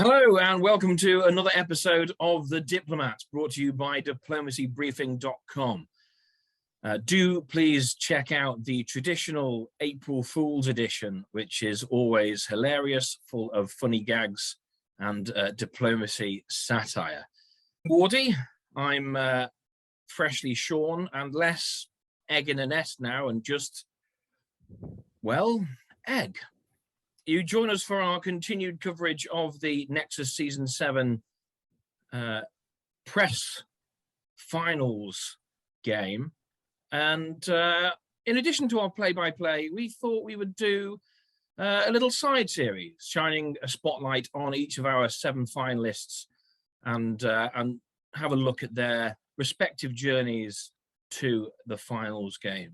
Hello and welcome to another episode of The Diplomat, brought to you by diplomacybriefing.com. Do please check out the traditional April Fool's edition, which is always hilarious, full of funny gags and diplomacy satire. Wardy, I'm freshly shorn and less egg in a nest now and just, well, egg. You join us for our continued coverage of the Nexus Season 7 press finals game. And in addition to our play-by-play, we thought we would do a little side series, shining a spotlight on each of our 7 finalists and have a look at their respective journeys to the finals game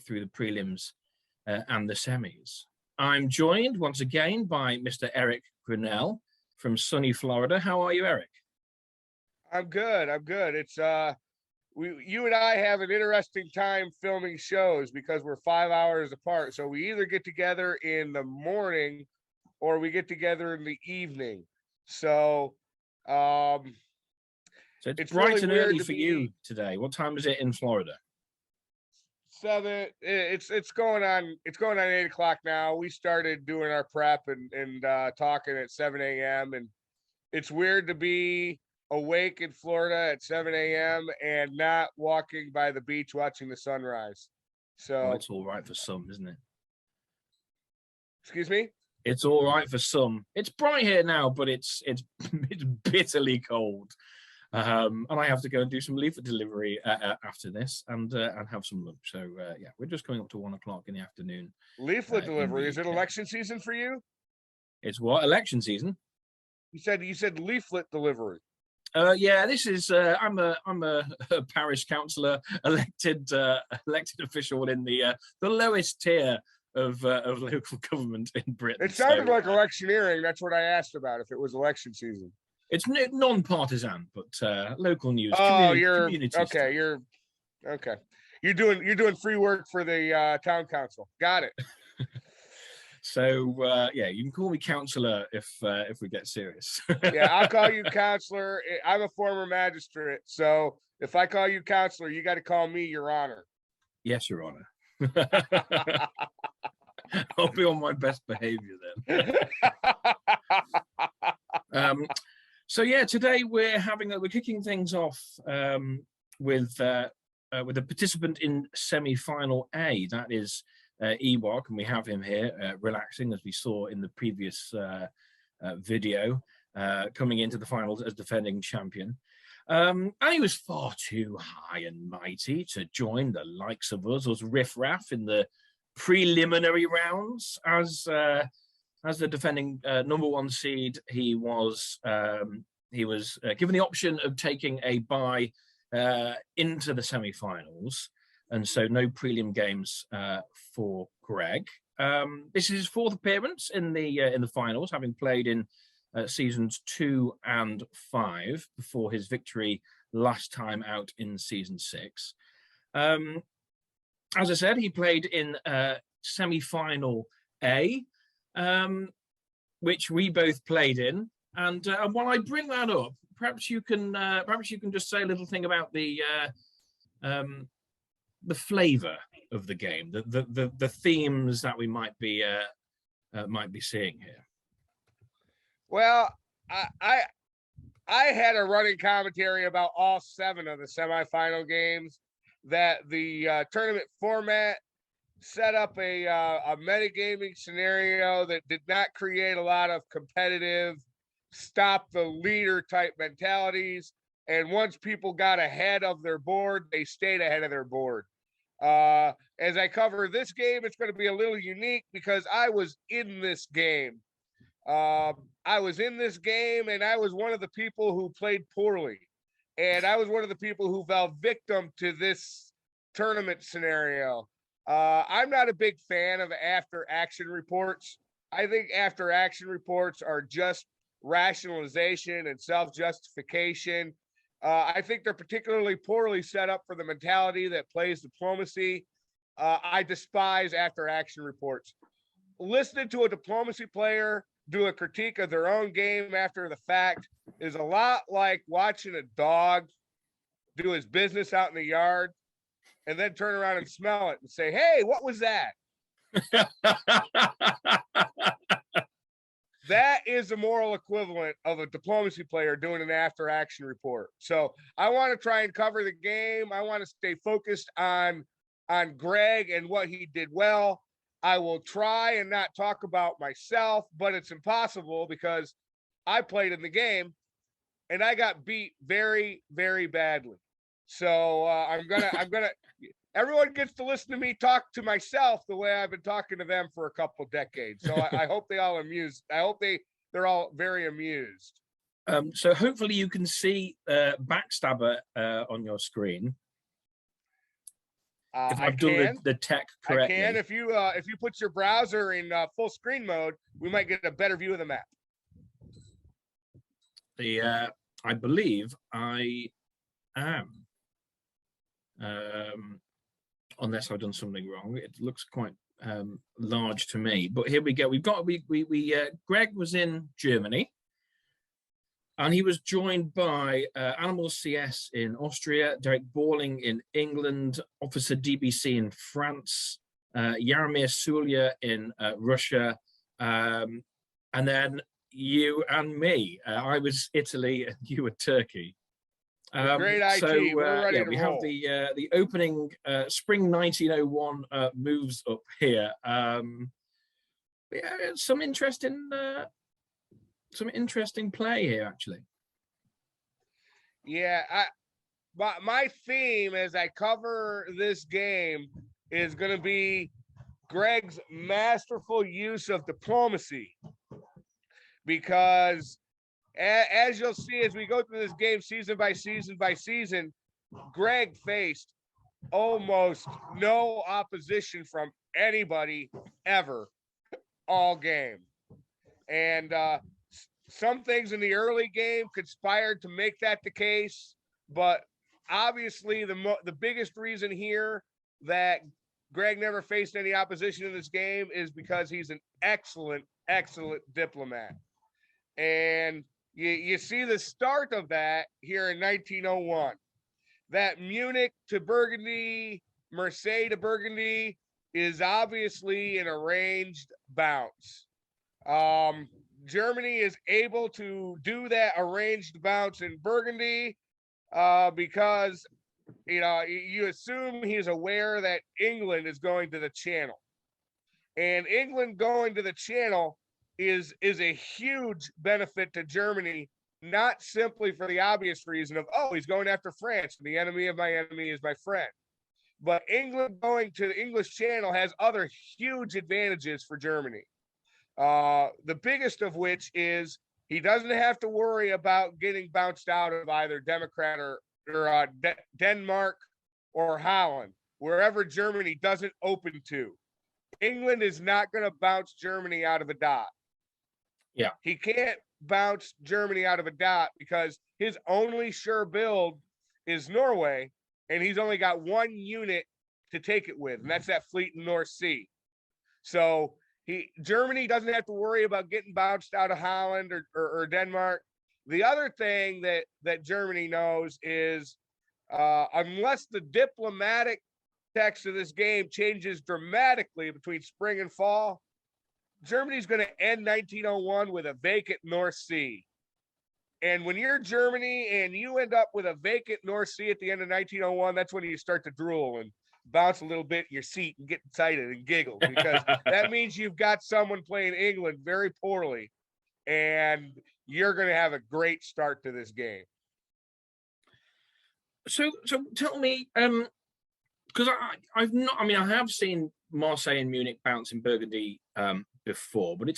through the prelims and the semis. I'm joined once again by Mr. Eric Grinnell from sunny Florida. How are you, Eric? I'm good. It's you and I have an interesting time filming shows because we're 5 hours apart. So we either get together in the morning or we get together in the evening. So it's bright really and early for you today. What time is it in Florida? 7. It's going on 8 o'clock now. We started doing our prep and talking at 7 a.m. and it's weird to be awake in Florida at 7 a.m. and not walking by the beach watching the sunrise. So well, it's all right for some, isn't it? Excuse me? It's all right for some. It's bright here now, but it's bitterly cold. And I have to go and do some leaflet delivery after this and have some lunch. So yeah, we're just coming up to 1 o'clock in the afternoon. Leaflet delivery. Is it election season for you? It's what? Election season? You said leaflet delivery. Yeah, this is I'm a parish councillor, elected official in the lowest tier of local government in Britain. It sounded like electioneering. That's what I asked about, if it was election season. It's non-partisan, but local news. Oh, community okay. Stuff. You're doing free work for the town council. Got it. So yeah, you can call me counselor if we get serious. Yeah, I'll call you counselor. I'm a former magistrate, so if I call you counselor, you got to call me Your Honor. Yes, Your Honor. I'll be on my best behavior then. So yeah, today we're kicking things off with a participant in semi-final A. That is Ewok, and we have him here relaxing, as we saw in the previous video, coming into the finals as defending champion. And he was far too high and mighty to join the likes of us riffraff in the preliminary rounds. As the defending number 1 seed, he was given the option of taking a bye into the semi-finals, and so no prelim games for Greg. This is his 4th appearance in the finals, having played in seasons 2 and 5 before his victory last time out in season 6. As I said, he played in semi-final A, which we both played in. And while I bring that up, perhaps you can just say a little thing about the flavor of the game, the themes that we might be seeing here. Well, I had a running commentary about all 7 of the semifinal games, that the tournament format set up a metagaming scenario that did not create a lot of competitive, stop the leader type mentalities. And once people got ahead of their board, they stayed ahead of their board. As I cover this game, it's going to be a little unique because I was in this game. And I was one of the people who played poorly. And I was one of the people who fell victim to this tournament scenario. I'm not a big fan of after action reports. I think after action reports are just rationalization and self-justification. I think they're particularly poorly set up for the mentality that plays diplomacy. I despise after action reports. Listening to a diplomacy player do a critique of their own game after the fact is a lot like watching a dog do his business out in the yard and then turn around and smell it and say, hey, what was that? That is the moral equivalent of a diplomacy player doing an after action report. So I want to try and cover the game. I want to stay focused on Greg and what he did well. I will try and not talk about myself, but it's impossible because I played in the game and I got beat very, very badly. So I'm gonna everyone gets to listen to me talk to myself the way I've been talking to them for a couple decades. So I hope they all amused. I hope they're all very amused. So hopefully you can see Backstabber on your screen. If I've done the tech correctly. I can. If you put your browser in full screen mode, we might get a better view of the map. I believe I am. Unless I've done something wrong. It looks quite large to me. But here we go. Greg was in Germany. And he was joined by Animal CS in Austria, Derek Borling in England, Officer DBC in France, Jaromir Sulia in Russia, and then you and me. I was Italy and you were Turkey. Great IT. So we're ready to we roll. have the opening spring 1901 moves up here. Some interesting play here, actually. Yeah, my theme as I cover this game is going to be Greg's masterful use of diplomacy, because as you'll see as we go through this game season by season, Greg faced almost no opposition from anybody ever all game. And some things in the early game conspired to make that the case, but obviously the biggest reason here that Greg never faced any opposition in this game is because he's an excellent diplomat. And you see the start of that here in 1901. That Munich to Burgundy, Marseille to Burgundy is obviously an arranged bounce. Germany is able to do that arranged bounce in Burgundy because, you assume he's aware that England is going to the Channel. And England going to the Channel is a huge benefit to Germany, not simply for the obvious reason of, oh, he's going after France, and the enemy of my enemy is my friend. But England going to the English Channel has other huge advantages for Germany. The biggest of which is he doesn't have to worry about getting bounced out of either Democrat or Denmark or Holland, wherever Germany doesn't open to. England is not going to bounce Germany out of a dot. Yeah. He can't bounce Germany out of a dot because his only sure build is Norway, and he's only got one unit to take it with, and that's that fleet in North Sea. So Germany doesn't have to worry about getting bounced out of Holland or Denmark. The other thing that Germany knows is unless the diplomatic text of this game changes dramatically between spring and fall, Germany's going to end 1901 with a vacant North Sea. And when you're Germany and you end up with a vacant North Sea at the end of 1901, that's when you start to drool and bounce a little bit in your seat and get excited and giggle, because that means you've got someone playing England very poorly, and you're going to have a great start to this game. So tell me, because I have seen Marseille and Munich bounce in Burgundy before, but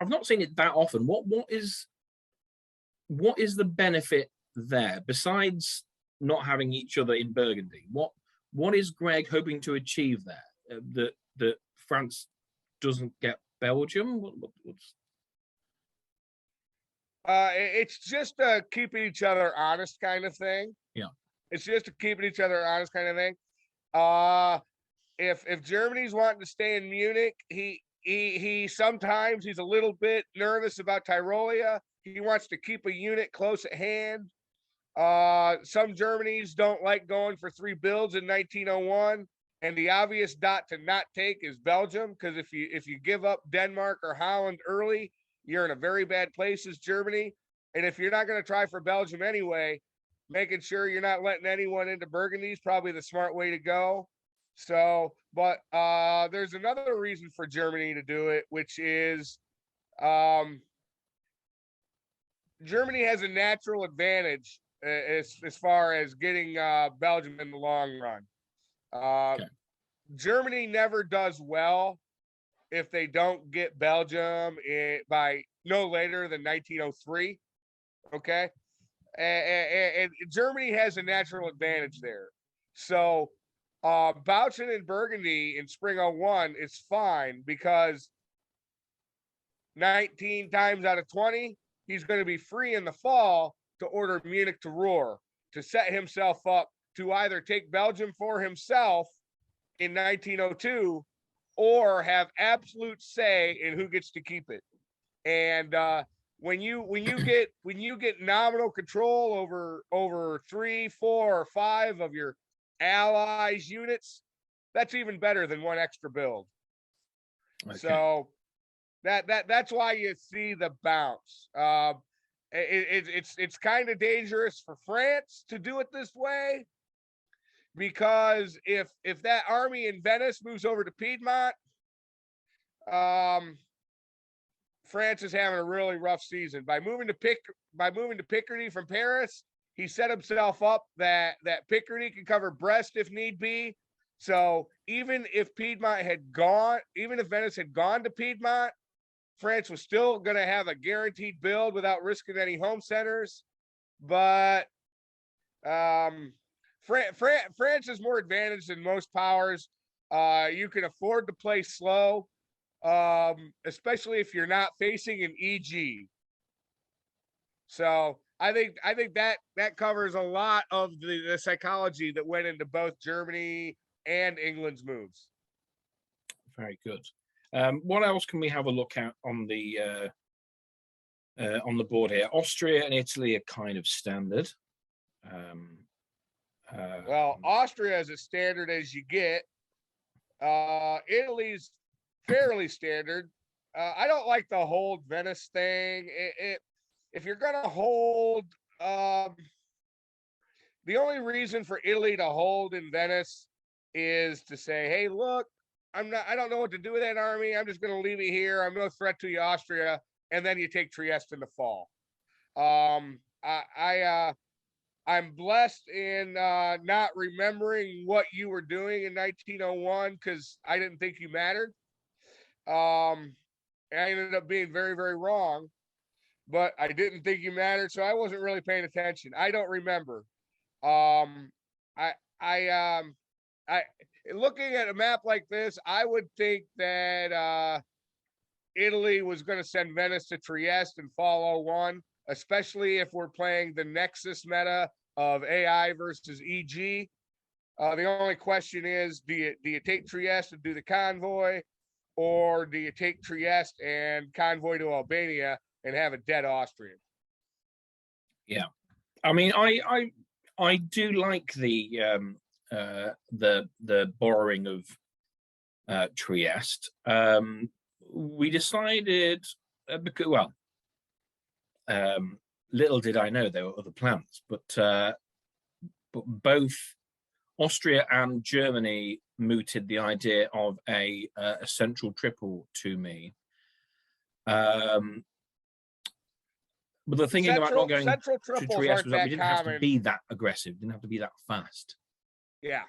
I've not seen it that often. What is the benefit there besides not having each other in Burgundy? What is Greg hoping to achieve there? That France doesn't get Belgium? It's just keeping each other honest kind of thing. Yeah. It's just a keeping each other honest kind of thing. If Germany's wanting to stay in Munich, he sometimes he's a little bit nervous about Tyrolia. He wants to keep a unit close at hand. Some Germanys don't like going for 3 builds in 1901, and the obvious dot to not take is Belgium, because if you give up Denmark or Holland early, you're in a very bad place as Germany. And if you're not going to try for Belgium anyway, making sure you're not letting anyone into Burgundy is probably the smart way to go. So, but there's another reason for Germany to do it, which is Germany has a natural advantage as far as getting Belgium in the long run. Okay. Germany never does well if they don't get Belgium by no later than 1903. Okay. And Germany has a natural advantage there. So Bautzen and Burgundy in spring 01 is fine, because 19 times out of 20, he's going to be free in the fall to order Munich to Ruhr, to set himself up to either take Belgium for himself in 1902 or have absolute say in who gets to keep it. And when you get nominal control over 3, 4, or 5 of your allies' units, that's even better than one extra build. Okay. So that's why you see the bounce. It's kind of dangerous for France to do it this way, because if that army in Venice moves over to Piedmont, France is having a really rough season. By moving to Picardy from Paris, he set himself up that Picardy can cover Brest if need be. So even if Venice had gone to Piedmont, France was still going to have a guaranteed build without risking any home centers. But France is more advantaged than most powers. You can afford to play slow, especially if you're not facing an EG. So I think that covers a lot of the psychology that went into both Germany and England's moves. Very good. What else can we have a look at on the board here? Austria and Italy are kind of standard. Well, Austria is as standard as you get. Italy's fairly standard. I don't like the hold Venice thing. If you're gonna hold, the only reason for Italy to hold in Venice is to say, "Hey, look, I don't know what to do with that army. I'm just going to leave it here. I'm no threat to you, Austria." And then you take Trieste in the fall. I'm blessed in not remembering what you were doing in 1901, because I didn't think you mattered. I ended up being very, very wrong, but I didn't think you mattered, so I wasn't really paying attention. I don't remember. Looking at a map like this, I would think that Italy was going to send Venice to Trieste in fall 01, especially if we're playing the Nexus meta of AI versus EG. The only question is, do you take Trieste and do the convoy, or do you take Trieste and convoy to Albania and have a dead Austrian? Yeah, I mean, I do like the borrowing of Trieste. We decided, little did I know there were other plans, but both Austria and Germany mooted the idea of a central triple to me. But the thing about not going to Trieste was that we didn't have to be that aggressive, didn't have to be that fast. Yeah.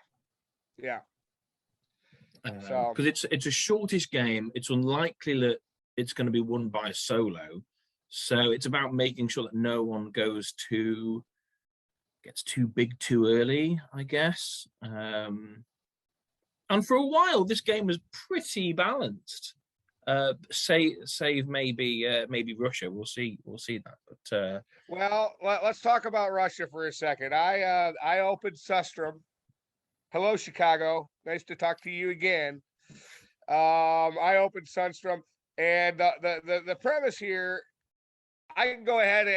Because it's a shortish game. It's unlikely that it's going to be won by a solo. So it's about making sure that no one gets too big too early, I guess. And for a while, this game was pretty balanced. Save maybe Russia. We'll see that. But well, let's talk about Russia for a second. I opened Sustrum. Hello, Chicago. Nice to talk to you again. I opened Sunstrom, and the premise here, I can go ahead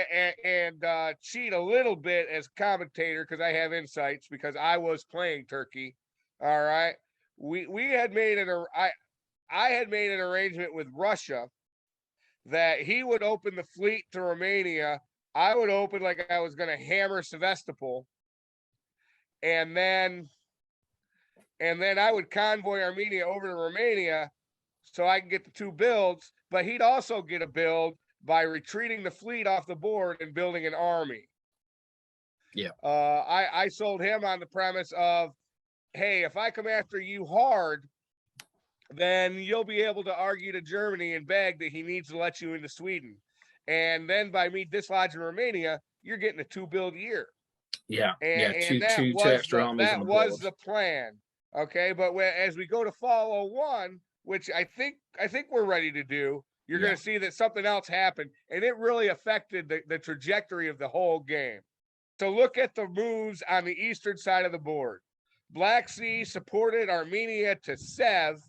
and cheat a little bit as commentator because I have insights because I was playing Turkey. All right, we had made I had made an arrangement with Russia that he would open the fleet to Romania. I would open like I was going to hammer Sevastopol, and then I would convoy Armenia over to Romania so I can get the 2 builds. But he'd also get a build by retreating the fleet off the board and building an army. Yeah. I sold him on the premise of, hey, if I come after you hard, then you'll be able to argue to Germany and beg that he needs to let you into Sweden. And then by me dislodging Romania, you're getting a 2 build year. Yeah. And that two was extra armies on the board. the plan. Okay, but as we go to follow 1, which I think we're ready to do, you're going to see that something else happened, and it really affected the trajectory of the whole game. So look at the moves on the eastern side of the board. Black Sea supported Armenia to Sev,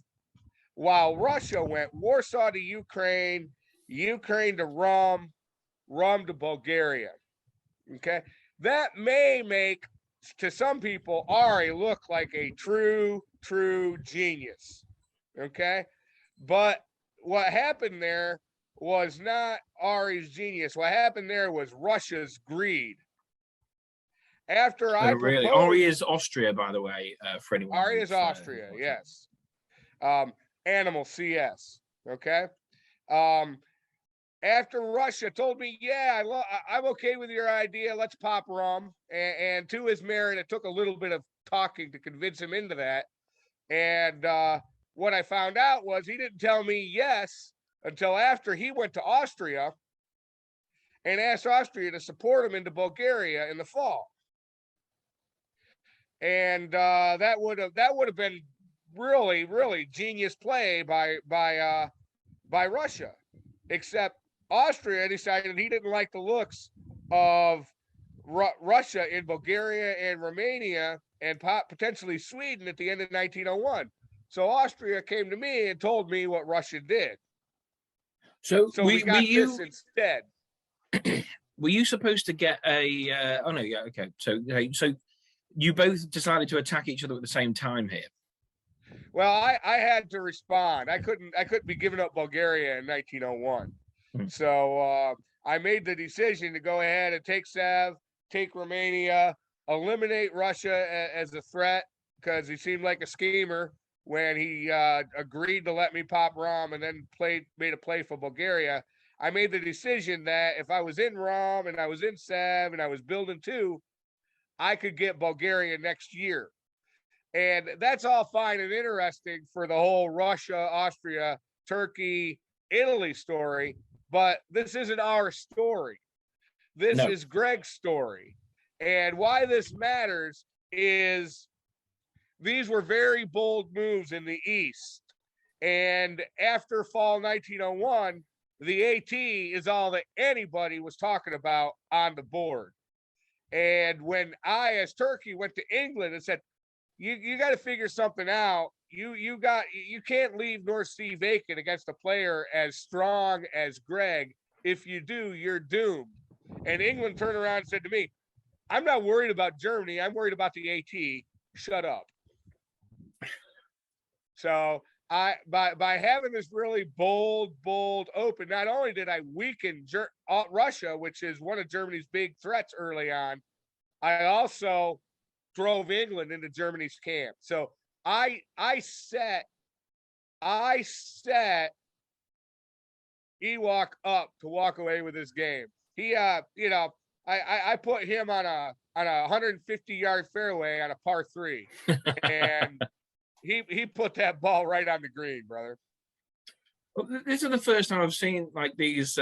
while Russia went Warsaw to Ukraine, Ukraine to Rum, Rum to Bulgaria. Okay, that may make, to some people, Ari look like a true genius. Okay, but what happened there was not Ari's genius. What happened there was Russia's greed. After I really, Ari is Austria, by the way, for anyone. Ari is Austria, yes. Animal CS. Okay. After Russia told me, yeah, I'm okay with your idea. Let's pop rum. And to his merit, it took a little bit of talking to convince him into that. And what I found out was he didn't tell me yes until after he went to Austria and asked Austria to support him into Bulgaria in the fall. And that would have been really genius play by Russia, except Austria decided he didn't like the looks of Russia in Bulgaria and Romania and potentially Sweden at the end of 1901. So Austria came to me and told me what Russia did. So we got this instead. Were you supposed to get a? Oh no, yeah, okay. So you both decided to attack each other at the same time here. Well, I had to respond. I couldn't be giving up Bulgaria in 1901. So I made the decision to go ahead and take Sev, take Romania, eliminate Russia as a threat because he seemed like a schemer when he agreed to let me pop Rom and then made a play for Bulgaria. I made the decision that if I was in Rom and I was in Sev and I was building 2, I could get Bulgaria next year. And that's all fine and interesting for the whole Russia, Austria, Turkey, Italy story. But this isn't our story. This is Greg's story. And why this matters is these were very bold moves in the East. And after fall 1901, the AT is all that anybody was talking about on the board. And when I, as Turkey, went to England and said, you got to figure something out. You can't leave North Sea vacant against a player as strong as Greg. If you do, you're doomed. And England turned around and said to me, I'm not worried about Germany. I'm worried about the AT. Shut up. So by having this really bold open, not only did I weaken Russia, which is one of Germany's big threats early on, I also drove England into Germany's camp. So I set Ewok up to walk away with this game. He I put him on a 150-yard fairway on a par 3, and he put that ball right on the green, brother. Well, this is the first time I've seen like these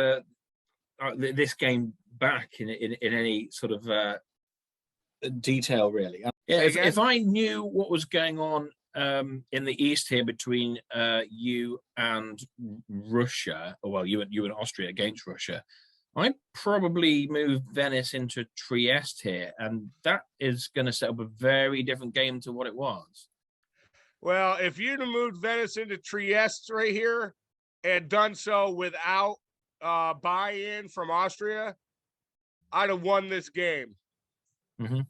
this game back in any sort of detail, really. Yeah, if I knew what was going on in the East here between you and Russia, or well, you and Austria against Russia, I'd probably move Venice into Trieste here, and that is going to set up a very different game to what it was. Well, if you'd have moved Venice into Trieste right here and done so without buy-in from Austria, I'd have won this game. Mm-hmm.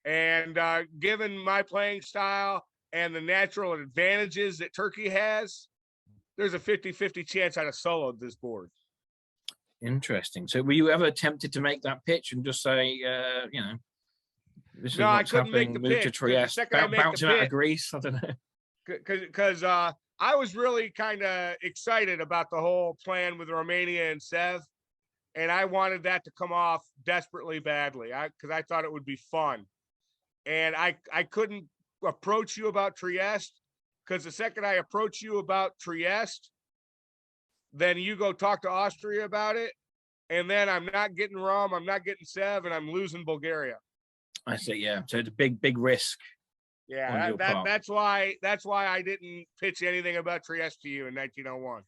And given my playing style and the natural advantages that Turkey has, there's a 50-50 chance I'd have soloed this board. Interesting. So were you ever tempted to make that pitch and just say, this is No, I what's couldn't make happening, the move to pitch. Trieste, bouncing out of Greece? I don't know. Because I was really kind of excited about the whole plan with Romania and Sev, and I wanted that to come off desperately badly because I thought it would be fun. And I couldn't approach you about Trieste because the second I approach you about Trieste, then you go talk to Austria about it, and then I'm not getting Rom, I'm not getting Sev, and I'm losing Bulgaria. I see, yeah. So it's a big risk. Yeah, that's why I didn't pitch anything about Trieste to you in 1901.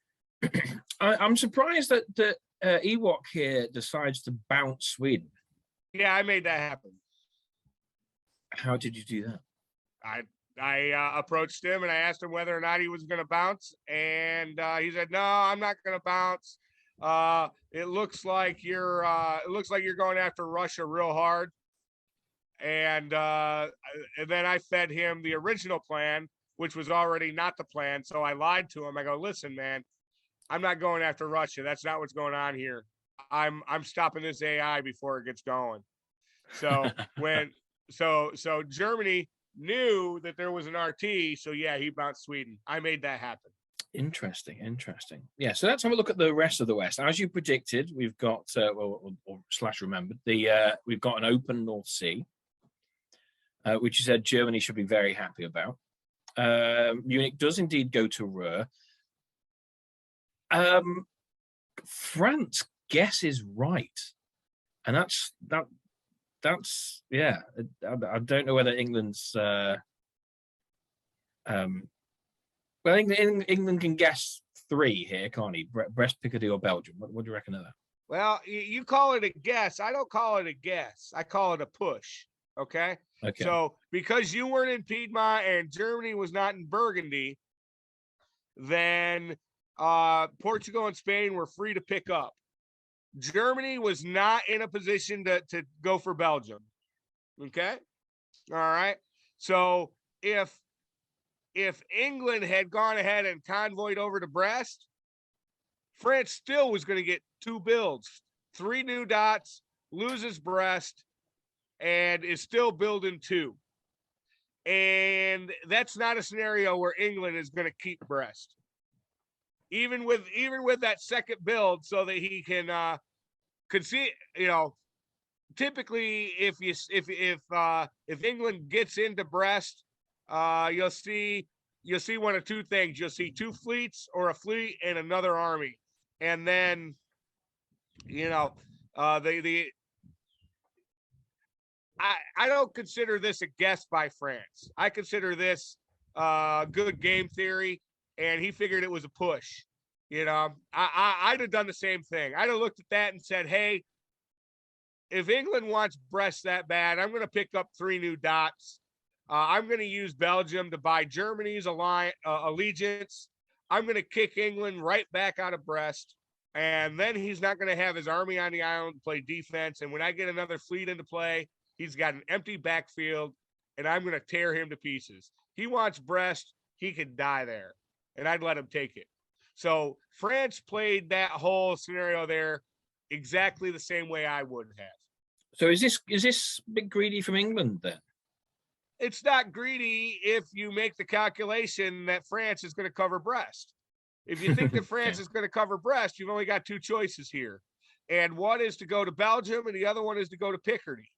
I'm surprised that Ewok here decides to bounce Sweden. Yeah, I made that happen. How did you do that? I approached him and I asked him whether or not he was going to bounce, and he said, "No, I'm not going to bounce. It looks like you're going after Russia real hard." And then I fed him the original plan, which was already not the plan. So I lied to him. I go, "Listen, man, I'm not going after Russia. That's not what's going on here. I'm stopping this AI before it gets going." So so Germany knew that there was an RT. So yeah, he bounced Sweden. I made that happen. Interesting. Yeah, so let's have a look at the rest of the West. As you predicted, we've got remembered we've got an open North Sea, which you said Germany should be very happy about. Munich does indeed go to Ruhr. France guesses right, and that's yeah. I don't know whether England's. Well, England can guess 3 here, can't he? Brest, Picardy, or Belgium. What do you reckon of that? Well, you call it a guess. I don't call it a guess. I call it a push. Okay. So because you weren't in Piedmont and Germany was not in Burgundy, then Portugal and Spain were free to pick up. Germany was not in a position to go for Belgium. Okay. All right. So if England had gone ahead and convoyed over to Brest, France still was going to get 2 builds, 3 new dots, loses Brest, and is still building 2. And that's not a scenario where England is going to keep Brest, even with that second build, so that he can see. Typically, if England gets into Brest, you'll see one of 2 things. You'll see 2 fleets or a fleet and another army. And then, I don't consider this a guess by France. I consider this good game theory, and he figured it was a push. I'd have done the same thing. I'd have looked at that and said, hey, if England wants Brest that bad, I'm going to pick up 3 new dots. I'm going to use Belgium to buy Germany's allegiance. I'm going to kick England right back out of Brest. And then he's not going to have his army on the island to play defense. And when I get another fleet into play, he's got an empty backfield, and I'm going to tear him to pieces. He wants Brest. He could die there, and I'd let him take it. So France played that whole scenario there exactly the same way I would have. So is this a bit greedy from England then? It's not greedy if you make the calculation that France is going to cover Brest. If you think that France is going to cover Brest, you've only got 2 choices here. And one is to go to Belgium, and the other one is to go to Picardy.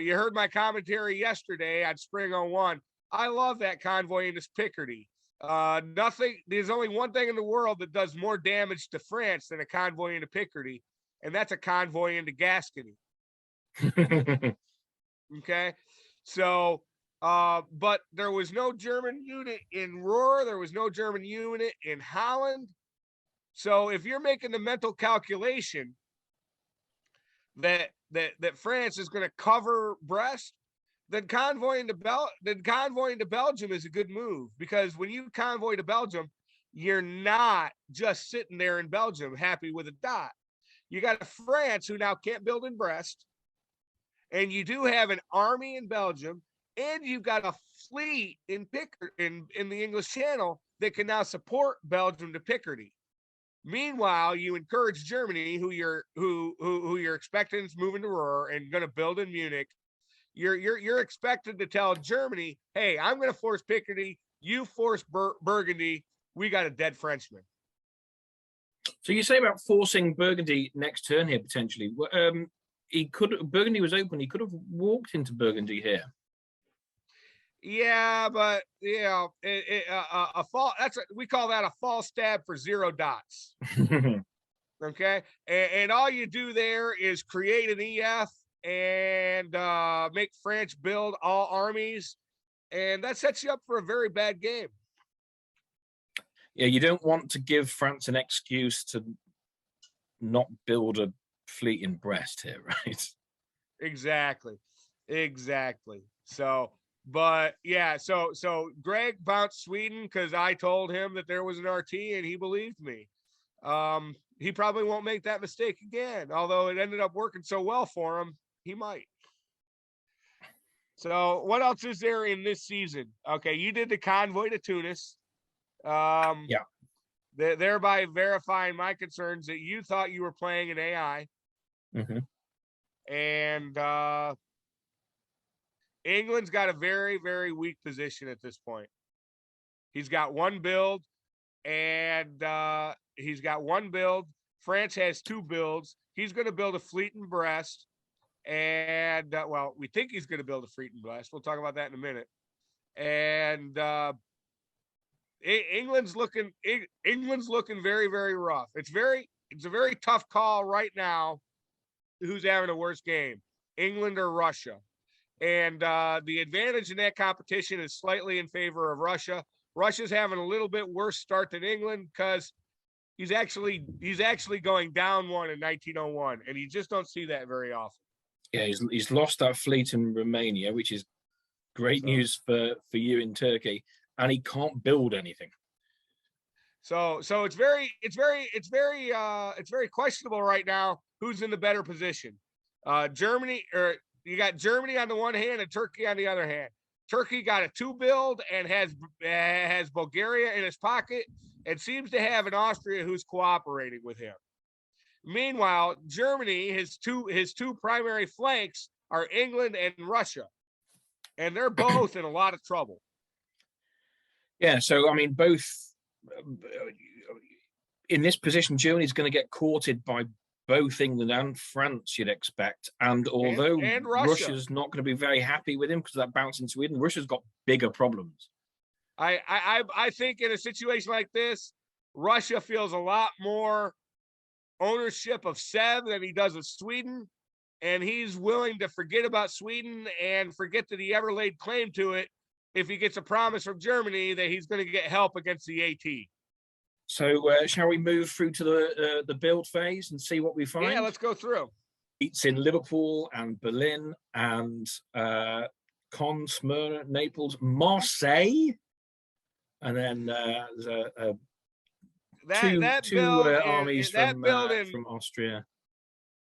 You heard my commentary yesterday on Spring 01. I love that convoy into Picardy. There's only one thing in the world that does more damage to France than a convoy into Picardy, and that's a convoy into Gascony. Okay. So, but there was no German unit in Ruhr. There was no German unit in Holland. So if you're making the mental calculation that France is going to cover Brest, then convoying to Belgium is a good move, because when you convoy to Belgium, you're not just sitting there in Belgium happy with a dot. You got France, who now can't build in Brest, and you do have an army in Belgium, and you've got a fleet in the English Channel that can now support Belgium to Picardy. Meanwhile, you encourage Germany, who you're expecting is moving to Ruhr and going to build in Munich. You're expected to tell Germany, hey, I'm going to force Picardy, you force Burgundy. We got a dead Frenchman. So you say about forcing Burgundy next turn here potentially. Burgundy was open. He could have walked into Burgundy here. Yeah, but a fall. We call that a false stab for 0 dots. Okay, and all you do there is create an EF and make France build all armies, and that sets you up for a very bad game. Yeah, you don't want to give France an excuse to not build a fleet in Brest here, right? Exactly. So, but yeah, so Greg bounced Sweden because I told him that there was an RT and he believed me. He probably won't make that mistake again, although it ended up working so well for him. He might. So what else is there in this season? Okay, you did the convoy to Tunis. Yeah. Thereby verifying my concerns that you thought you were playing an AI. Mm-hmm. And England's got a very, very weak position at this point. He's got one build, and France has 2 builds. He's going to build a fleet in Brest. And, we think he's going to build a fleet in Brest. We'll talk about that in a minute. And England's looking very, very rough. It's a very tough call right now. Who's having a worse game, England or Russia? And the advantage in that competition is slightly in favor of Russia. Russia's having a little bit worse start than England because he's actually going down 1 in 1901, and you just don't see that very often. Yeah, he's lost that fleet in Romania, which is great news for you in Turkey, and he can't build anything. So it's very questionable right now who's in the better position. Germany, or you got Germany on the one hand and Turkey on the other hand. Turkey got a 2 build and has Bulgaria in his pocket and seems to have an Austria who's cooperating with him. Meanwhile, Germany, his two primary flanks are England and Russia, and they're both in a lot of trouble. Yeah, so I mean, both in this position, Germany's going to get courted by both England and France, you'd expect. And although and Russia's not going to be very happy with him because of that bounce in Sweden, Russia's got bigger problems. I think in a situation like this, Russia feels a lot more ownership of Sev than he does of Sweden, and he's willing to forget about Sweden and forget that he ever laid claim to it if he gets a promise from Germany that he's going to get help against the AT. So shall we move through to the build phase and see what we find? Yeah, let's go through. It's in Liverpool and Berlin and Caen, Smyrna, Naples, Marseille, and then there's two armies from Austria.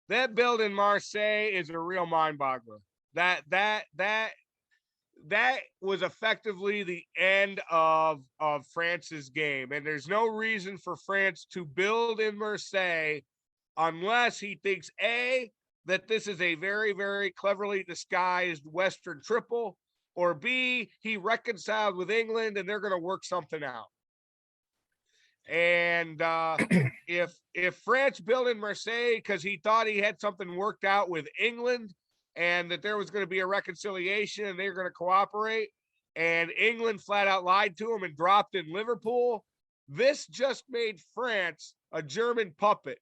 That build in Marseille is a real mind boggler. That was effectively the end of France's game. And there's no reason for France to build in Marseille unless he thinks, A, that this is a very, very cleverly disguised Western triple, or B, he reconciled with England and they're going to work something out. And if France built in Marseille because he thought he had something worked out with England and that there was going to be a reconciliation and they're going to cooperate, and England flat out lied to him and dropped in Liverpool, this just made France a German puppet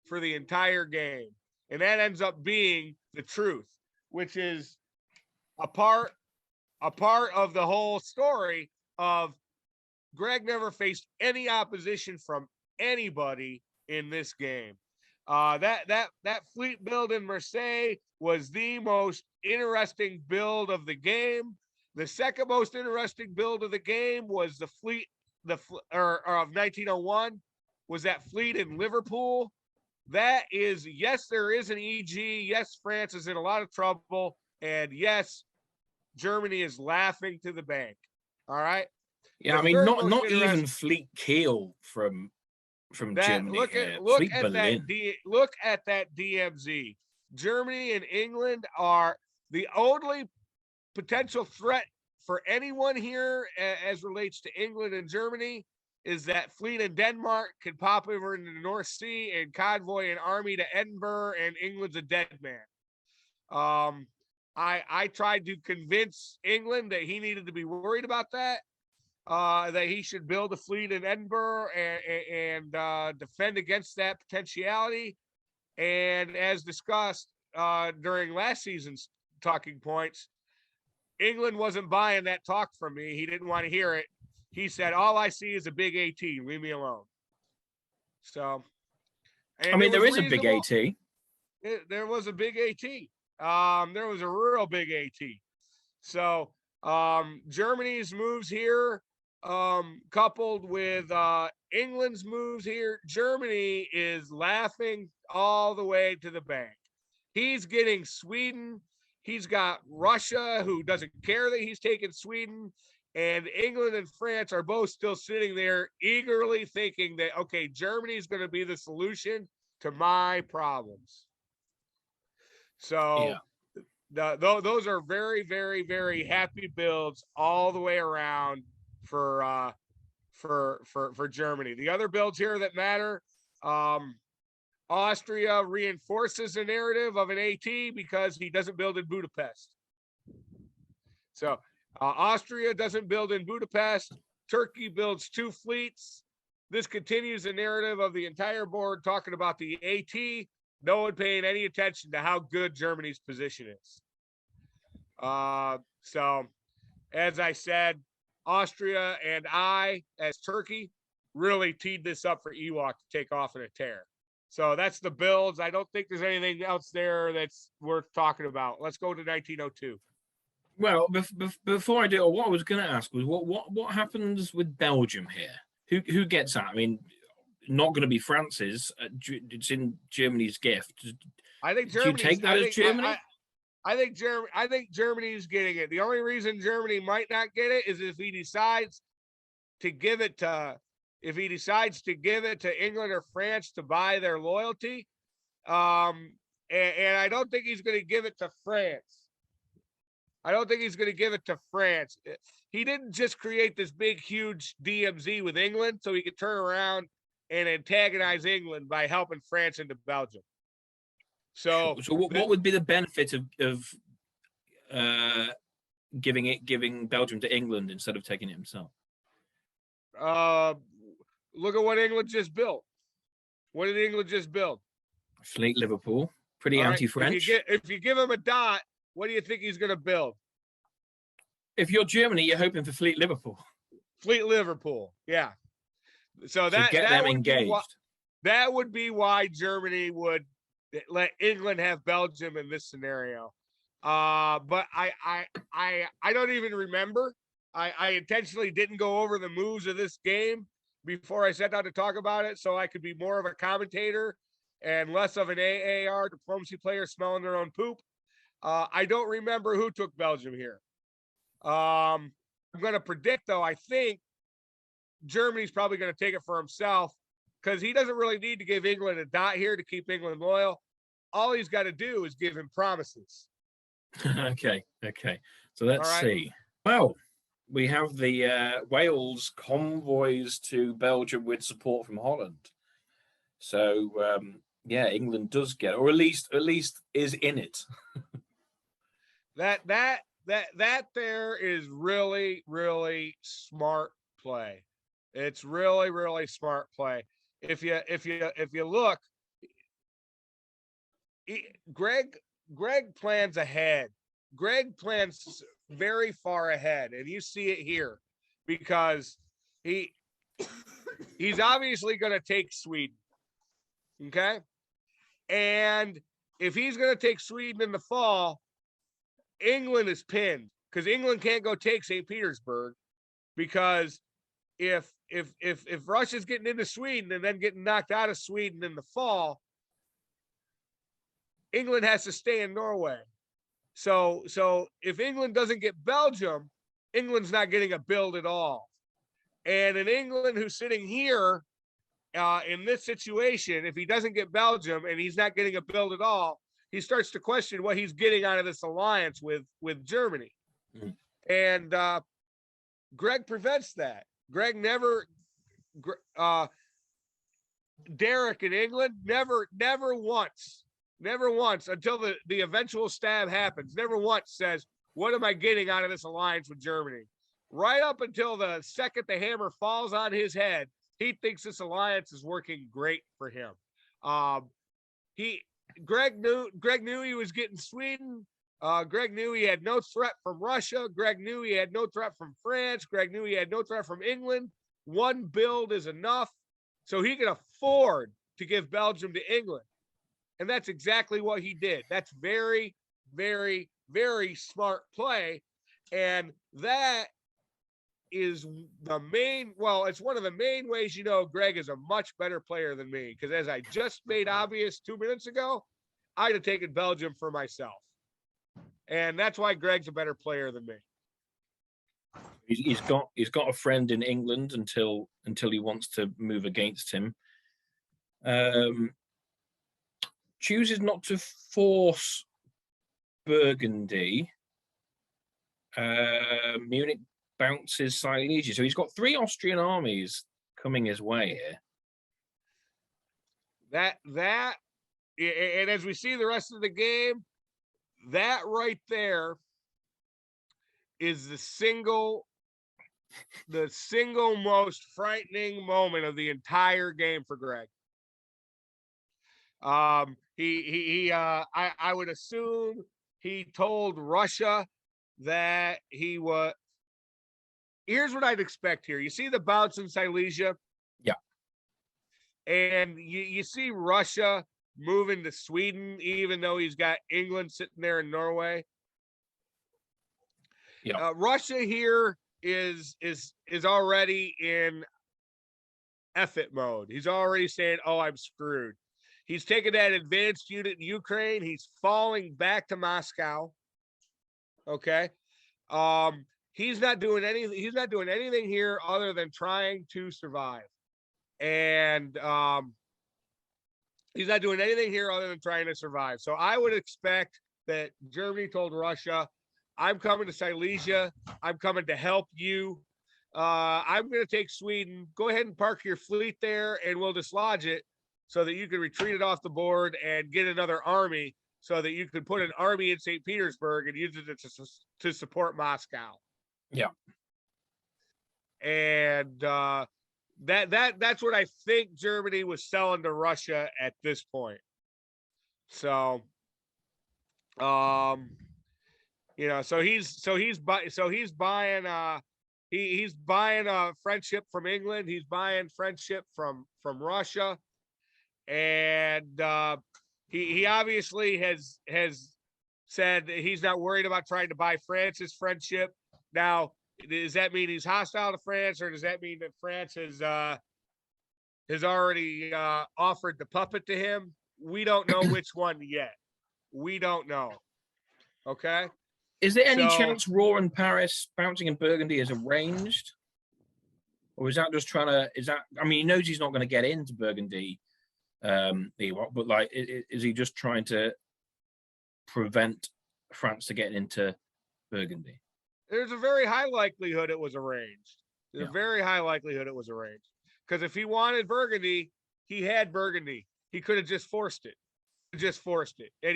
for the entire game. And that ends up being the truth, which is a part of the whole story of Greg never faced any opposition from anybody in this game. That fleet build in Marseille was the most interesting build of the game. The second most interesting build of the game was the fleet, of 1901, was that fleet in Liverpool. That is, yes, there is an EG. Yes, France is in a lot of trouble. And yes, Germany is laughing to the bank. All right. Yeah, I mean, not even Fleet Kiel from Germany. Look Fleet at Berlin. that DMZ. Germany and England are the only potential threat for anyone here as relates to England and Germany. Is that fleet in Denmark can pop over into the North Sea and convoy an army to Edinburgh, and England's a dead man. I tried to convince England that he needed to be worried about that. That he should build a fleet in Edinburgh and defend against that potentiality. And as discussed during last season's talking points, England wasn't buying that talk from me. He didn't want to hear it. He said, all I see is a big AT. Leave me alone. So, I mean, there is a big AT. There was a big AT. There was a real big AT. So, Germany's moves here, coupled with England's moves here, Germany is laughing all the way to the bank. He's getting Sweden. He's got Russia, who doesn't care that he's taken Sweden. And England and France are both still sitting there eagerly thinking that, okay, Germany is going to be the solution to my problems. So those are very, very, very happy builds all the way around for Germany. The other builds here that matter, Austria reinforces the narrative of an AT because he doesn't build in Budapest. So Austria doesn't build in Budapest. Turkey builds 2 fleets. This continues the narrative of the entire board talking about the AT. No one paying any attention to how good Germany's position is. So, as I said, Austria and I, as Turkey, really teed this up for Ewok to take off in a tear. So that's the builds. I don't think there's anything else there that's worth talking about. Let's go to 1902. Well, before I do, what I was going to ask was what happens with Belgium here? Who gets that? I mean, not going to be France's. It's in Germany's gift. I think Germany. Do you take that as Germany? I think Germany's getting it. The only reason Germany might not get it is if he decides to give it to England or France to buy their loyalty. And I don't think he's going to give it to France. He didn't just create this big, huge DMZ with England so he could turn around and antagonize England by helping France into Belgium. So what would be the benefit of giving Belgium to England instead of taking it himself? Look at what England just built. What did England just build? Fleet Liverpool. Pretty anti-French. If you give him a dot, what do you think he's going to build? If you're Germany, you're hoping for Fleet Liverpool. Fleet Liverpool, yeah. So get them engaged. That would be why Germany would let England have Belgium in this scenario. But I don't even remember. I intentionally didn't go over the moves of this game before I sat down to talk about it, so I could be more of a commentator and less of an AAR diplomacy player smelling their own poop. I don't remember who took Belgium here. I'm going to predict, though, I think Germany's probably going to take it for himself because he doesn't really need to give England a dot here to keep England loyal. All he's got to do is give him promises. Okay. So let's see. Well, we have the Wales convoys to Belgium with support from Holland. So, England does get, or at least is in it. That there is really, really smart play. It's really, really smart play. If you look, Greg plans ahead. Greg plans very far ahead, and you see it here because he's obviously going to take Sweden. Okay, And if he's going to take Sweden in the fall, England is pinned because England can't go take St. Petersburg, because if Russia's getting into Sweden and then getting knocked out of Sweden in the fall, England has to stay in Norway. So if England doesn't get Belgium, England's not getting a build at all. And in England, who's sitting here in this situation, if he doesn't get Belgium and he's not getting a build at all, he starts to question what he's getting out of this alliance with Germany. Mm-hmm. And Greg prevents that. Greg never, Derek in England never once until the eventual stab happens, never once says, what am I getting out of this alliance with Germany? Right up until the second the hammer falls on his head, he thinks this alliance is working great for him. Greg knew he was getting Sweden. Greg knew he had no threat from Russia. Greg knew he had no threat from France. Greg knew he had no threat from England. One build is enough. So he can afford to give Belgium to England. And that's exactly what he did. That's very, very, very smart play. And that is the main, well, it's one of the main ways you know Greg is a much better player than me. Because as I just made obvious 2 minutes ago, I'd have taken Belgium for myself. And that's why Greg's a better player than me. He's got a friend in England until he wants to move against him. Chooses not to force Burgundy. Munich bounces Silesia. So he's got 3 Austrian armies coming his way here. And as we see the rest of the game, that right there is the single most frightening moment of the entire game for Greg. I would assume he told Russia that he was. Here's what I'd expect here. You see the bounce in Silesia? Yeah. And you see Russia moving to Sweden, even though he's got England sitting there in Norway. Yeah. Russia here is already in effort mode. He's already saying, "Oh, I'm screwed." He's taking that advanced unit in Ukraine. He's falling back to Moscow. Okay. He's not doing anything here other than trying to survive. And he's not doing anything here other than trying to survive. So I would expect that Germany told Russia, I'm coming to Silesia. I'm coming to help you. I'm going to take Sweden. Go ahead and park your fleet there and we'll dislodge it so that you can retreat it off the board and get another army so that you can put an army in St. Petersburg and use it to support Moscow. Yeah. And that's what I think Germany was selling to Russia at this point. So, so he's buying friendship from England. He's buying friendship from Russia, and he obviously has said that he's not worried about trying to buy France's friendship. Now, does that mean he's hostile to France, or does that mean that France has already offered the puppet to him? We don't know which one yet. We don't know. Okay. Is there any chance Roar and Paris bouncing in Burgundy is arranged? Or is that just I mean, he knows he's not going to get into Burgundy, Ewok, but like, is he just trying to prevent France to get into Burgundy? There's a very high likelihood it was arranged. There's a very high likelihood it was arranged. Because if he wanted Burgundy, he had Burgundy. He could have just forced it. And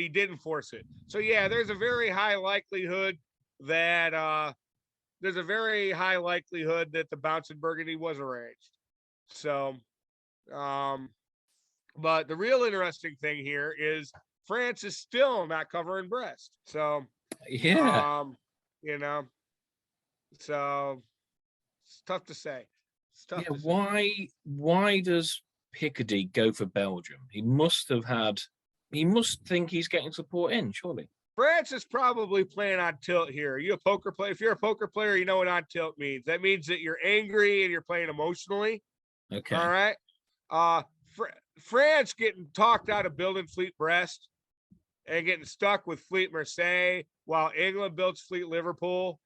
he didn't force it. So yeah, there's a very high likelihood that the bounce in Burgundy was arranged. So but the real interesting thing here is France is still not covering Brest. So yeah, so it's tough to say. Why does Picardy go for Belgium? He must have had he must think he's getting support in, surely. France is probably playing on tilt here. Are you a poker player? If you're a poker player, you know what on tilt means. That means that you're angry and you're playing emotionally. Okay. All right. France getting talked out of building Fleet Brest and getting stuck with Fleet Marseille while England builds Fleet Liverpool.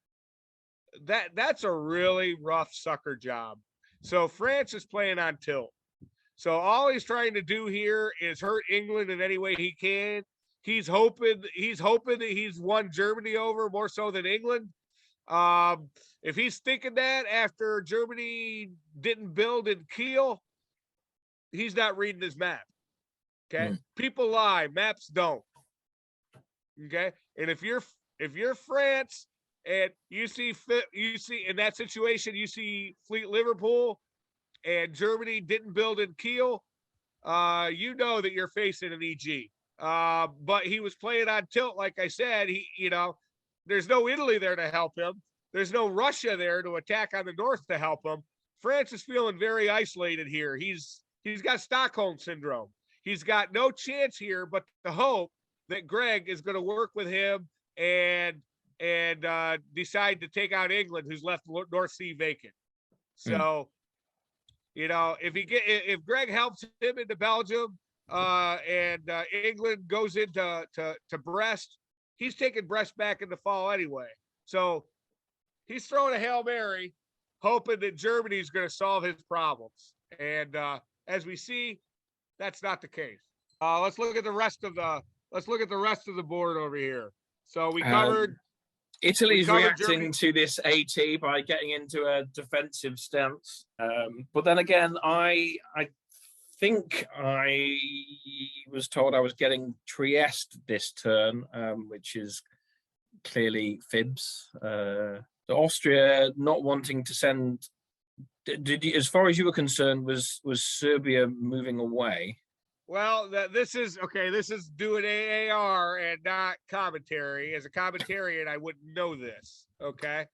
That's a really rough sucker job. So France is playing on tilt. So all he's trying to do here is hurt England in any way he can. He's hoping that he's won Germany over more so than England. If he's thinking that after Germany didn't build in Kiel, he's not reading his map. Okay. People lie, maps don't. Okay. And if you're France and you see in that situation, you see Fleet Liverpool and Germany didn't build in Kiel, you know that you're facing an EG. But he was playing on tilt, like I said. There's no Italy there to help him. There's no Russia there to attack on the north to help him. France is feeling very isolated here. He's got Stockholm syndrome. He's got no chance here but to hope that Greg is going to work with him and decide to take out England, who's left North Sea vacant. So, if Greg helps him into Belgium, and England goes into Brest, he's taking Brest back in the fall anyway. So he's throwing a Hail Mary, hoping that Germany's going to solve his problems. And as we see, that's not the case. Let's look at the rest of the board over here. So we covered Italy's reacting to this AT by getting into a defensive stance. But then again, I think I was told I was getting Trieste this turn, which is clearly fibs. The Austria not wanting to send. As far as you were concerned, was Serbia moving away? Well, this is doing AAR and not commentary. As a commentarian, I wouldn't know this. Okay.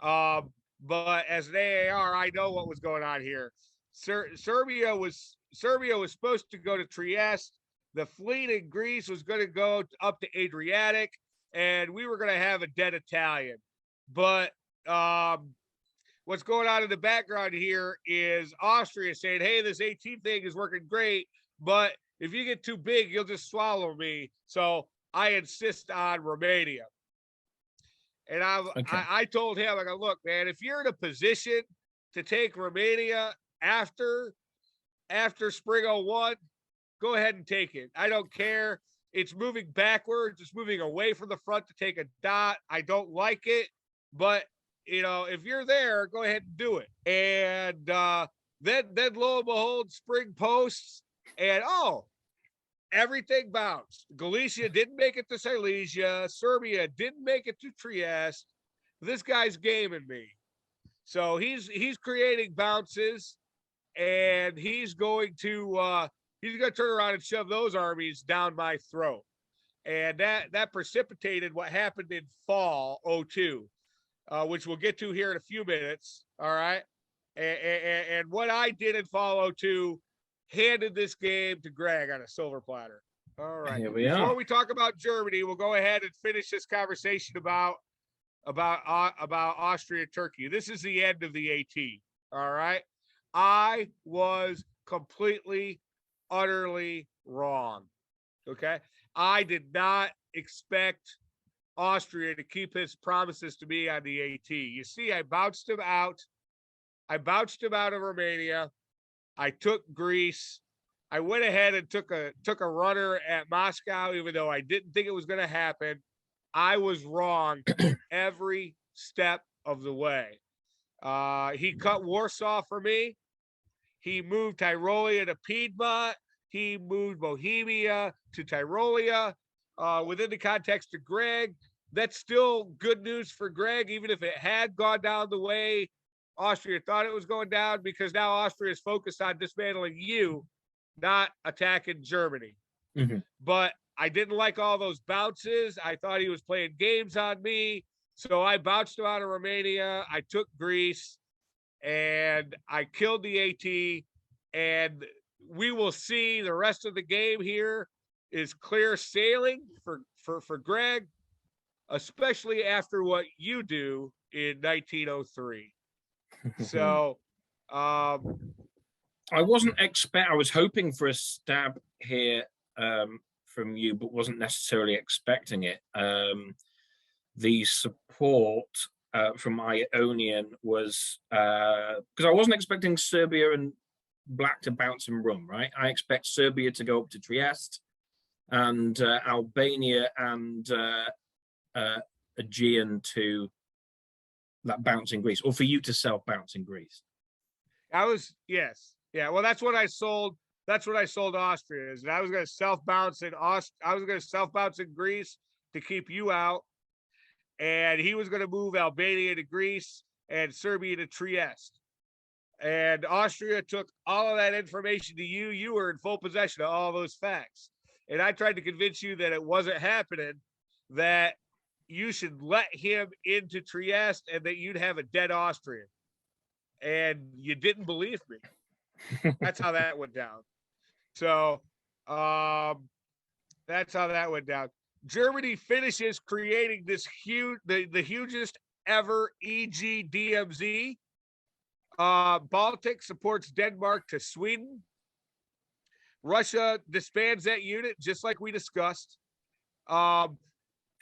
But as an AAR, I know what was going on here. Serbia was supposed to go to Trieste. The fleet in Greece was going to go up to Adriatic, and we were going to have a dead Italian. But what's going on in the background here is Austria saying, hey, this 18 thing is working great, but if you get too big, you'll just swallow me. So I insist on Romania. And I told him, I go, look, man, if you're in a position to take Romania after spring 01, go ahead and take it. I don't care. It's moving backwards. It's moving away from the front to take a dot. I don't like it, but if you're there, go ahead and do it. And then lo and behold, spring posts, and everything bounced. Galicia didn't make it to Silesia. Serbia didn't make it to Trieste. This guy's gaming me. So he's creating bounces, and he's going to turn around and shove those armies down my throat. And that precipitated what happened in fall 02, which we'll get to here in a few minutes. All right. And what I did in fall 02 handed this game to Greg on a silver platter. All right. Here we are. Before we talk about Germany, we'll go ahead and finish this conversation about Austria and Turkey. This is the end of the AT. All right. I was completely, utterly wrong. Okay. I did not expect Austria to keep his promises to me on the AT. You see, I bounced him out. Of Romania. I took Greece. I went ahead and took a runner at Moscow, even though I didn't think it was going to happen. I was wrong every step of the way. He cut Warsaw for me. He moved Tyrolia to Piedmont. He moved Bohemia to Tyrolia. Within the context of Greg, that's still good news for Greg, even if it had gone down the way Austria thought it was going down, because now Austria is focused on dismantling you, not attacking Germany. Mm-hmm. But I didn't like all those bounces. I thought he was playing games on me. So I bounced him out of Romania. I took Greece and I killed the AT. And we will see the rest of the game here is clear sailing for Greg, especially after what you do in 1903. So, I was hoping for a stab here from you, but wasn't necessarily expecting it. The support from Ionian was because I wasn't expecting Serbia and Black to bounce and run, right? I expect Serbia to go up to Trieste and Albania and Aegean to that bounce in Greece, or for you to self-bounce in Greece. Yes. Yeah, well, that's what I sold. That's what I sold Austria is. And I was going to self-bounce in Greece to keep you out. And he was going to move Albania to Greece and Serbia to Trieste. And Austria took all of that information to you. You were in full possession of all those facts. And I tried to convince you that it wasn't happening, that you should let him into Trieste and that you'd have a dead Austrian. And you didn't believe me. That's how that went down. So that's how that went down. Germany finishes creating this the hugest ever EGDMZ. Baltic supports Denmark to Sweden. Russia disbands that unit, just like we discussed. Although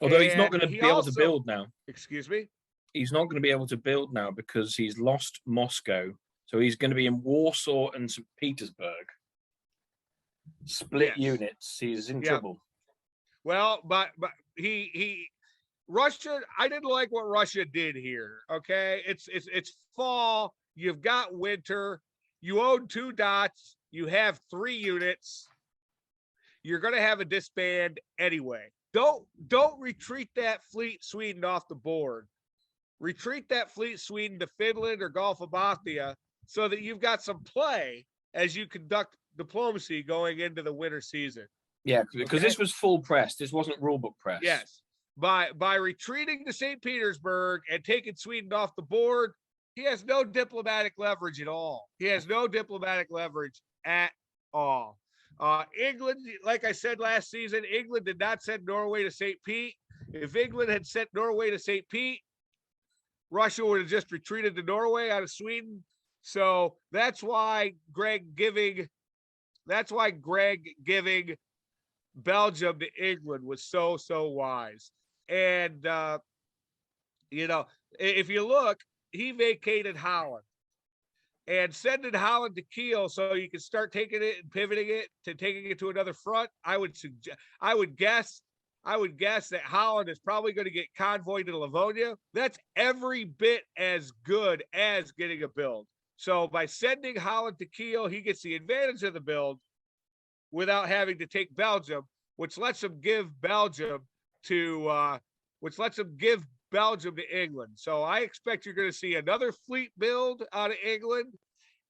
he's not going to be able to build now. Excuse me? He's not going to be able to build now because he's lost Moscow. So he's going to be in Warsaw and St. Petersburg. Split units. He's in trouble. Well, but Russia, I didn't like what Russia did here. Okay. It's fall. You've got winter. You own 2 dots. You have 3 units. You're going to have a disband anyway. Don't retreat that fleet Sweden off the board. Retreat that fleet Sweden to Finland or Gulf of Bothnia so that you've got some play as you conduct diplomacy going into the winter season. Yeah, because this was full press. This wasn't rulebook press. Yes. By retreating to St. Petersburg and taking Sweden off the board, he has no diplomatic leverage at all. He has no diplomatic leverage at all. England, like I said last season, England did not send Norway to St. Pete. If England had sent Norway to St. Pete, Russia would have just retreated to Norway out of Sweden. So that's why Greg giving Belgium to England was so wise. And if you look, he vacated Holland and sending Holland to Kiel so you can start taking it and pivoting it to taking it to another front. I would guess that Holland is probably going to get Convoy to Livonia. That's every bit as good as getting a build. So by sending Holland to Kiel, he gets the advantage of the build without having to take Belgium, which lets him give Belgium to England. So I expect you're going to see another fleet build out of England,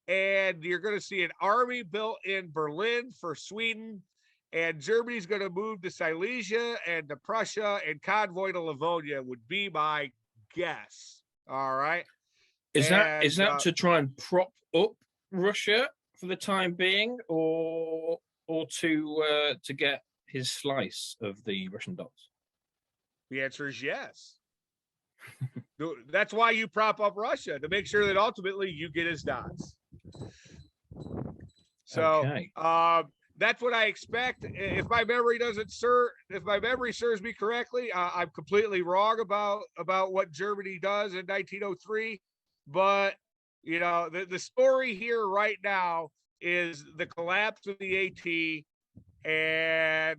and you're going to see an army built in Berlin for Sweden, and Germany's going to move to Silesia and to Prussia, and Convoy to Livonia would be my guess. All right. Is that to try and prop up Russia for the time being, or to get his slice of the Russian dots? The answer is yes. That's why you prop up Russia, to make sure that ultimately you get his dots. So okay. That's what I expect. If my memory serves me correctly, I'm completely wrong about what Germany does in 1903. But the story here right now is the collapse of the AT, and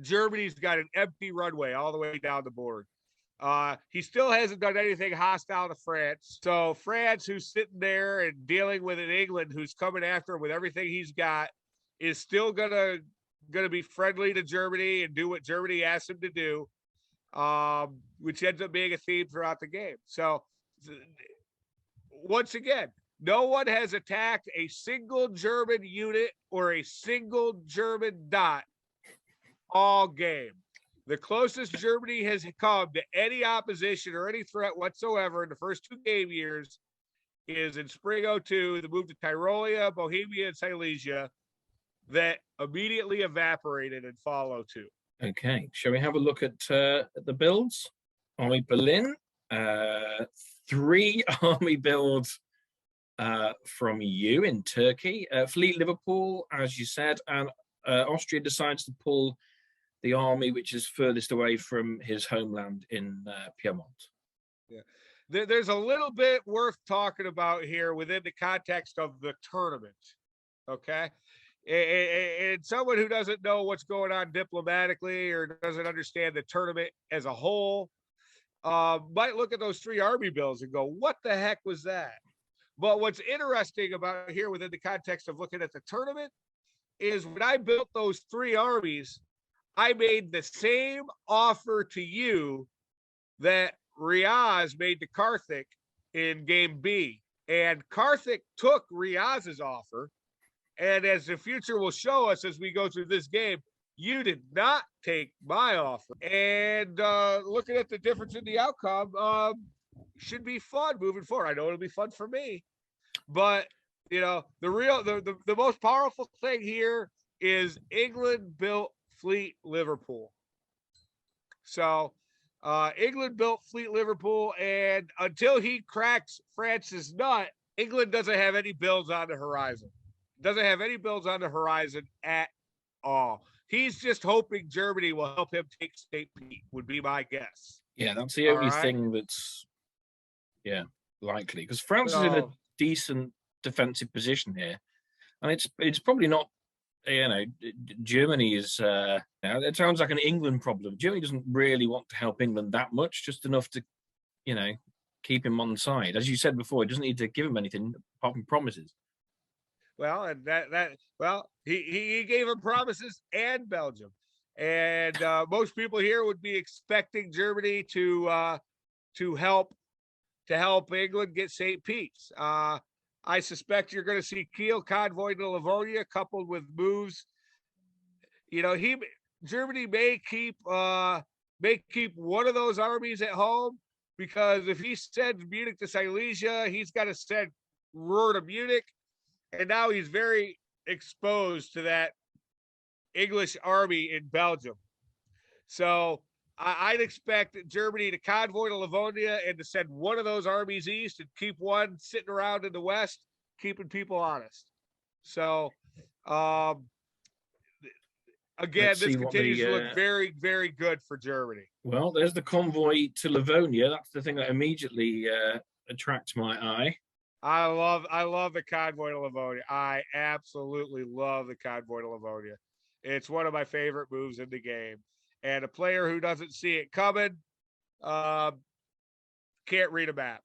Germany's got an empty runway all the way down the board. He still hasn't done anything hostile to France. So France, who's sitting there and dealing with an England who's coming after him with everything he's got, is still gonna be friendly to Germany and do what Germany asks him to do, which ends up being a theme throughout the game. So once again, no one has attacked a single German unit or a single German dot all game. The closest Germany has come to any opposition or any threat whatsoever in the first 2 game years is in spring 2002, the move to Tyrolia, Bohemia, and Silesia. that immediately evaporated and follow too. Okay, shall we have a look at the builds? Army Berlin, 3 army builds from you in Turkey. Fleet Liverpool, as you said, and Austria decides to pull the army which is furthest away from his homeland in Piedmont. Yeah. There's a little bit worth talking about here within the context of the tournament. Okay. And someone who doesn't know what's going on diplomatically or doesn't understand the tournament as a whole might look at those 3 army bills and go, what the heck was that? But what's interesting about here within the context of looking at the tournament is when I built those 3 armies, I made the same offer to you that Riaz made to Karthik in game B. And Karthik took Riaz's offer. And as the future will show us as we go through this game, you did not take my offer. And looking at the difference in the outcome, should be fun moving forward. I know it'll be fun for me. But, you know, the most powerful thing here is England built Fleet Liverpool. So England built Fleet Liverpool, and until he cracks France's nut, England doesn't have any builds on the horizon. Doesn't have any builds on the horizon at all. He's just hoping Germany will help him take St. Pete, would be my guess. Yeah, that's the only thing that's, likely. Because France is in a decent defensive position here. And it's probably not, Germany is, it sounds like an England problem. Germany doesn't really want to help England that much, just enough to, keep him on side. As you said before, he doesn't need to give him anything apart from promises. Well, and he gave him promises and Belgium. And most people here would be expecting Germany to help England get St. Pete's. I suspect you're going to see Kiel, Convoy to Livonia coupled with moves. Germany may keep one of those armies at home, because if he sends Munich to Silesia, he's got to send Ruhr to Munich. And now he's very exposed to that English army in Belgium. So I'd expect Germany to convoy to Livonia and to send one of those armies east and keep one sitting around in the west, keeping people honest. So, again, this continues to look very, very good for Germany. Well, there's the convoy to Livonia. That's the thing that immediately attracts my eye. I love the convoy to Livonia. I absolutely love the convoy to Livonia. It's one of my favorite moves in the game. And a player who doesn't see it coming can't read a map.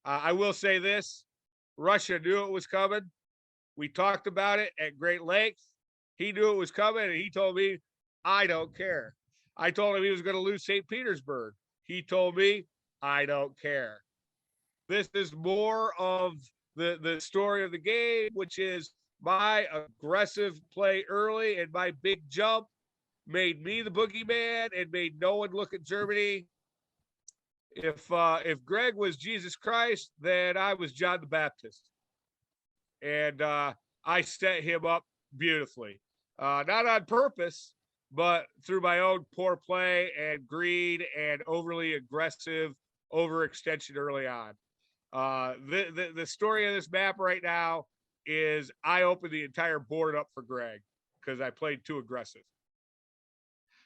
I will say this. Russia knew it was coming. We talked about it at great length. He knew it was coming, and he told me, I don't care. I told him he was going to lose St. Petersburg. He told me, I don't care. This is more of the story of the game, which is my aggressive play early and my big jump made me the boogeyman and made no one look at Germany. If Greg was Jesus Christ, then I was John the Baptist. And I set him up beautifully. Not on purpose, but through my own poor play and greed and overly aggressive overextension early on. The story of this map right now is I opened the entire board up for Greg because I played too aggressive.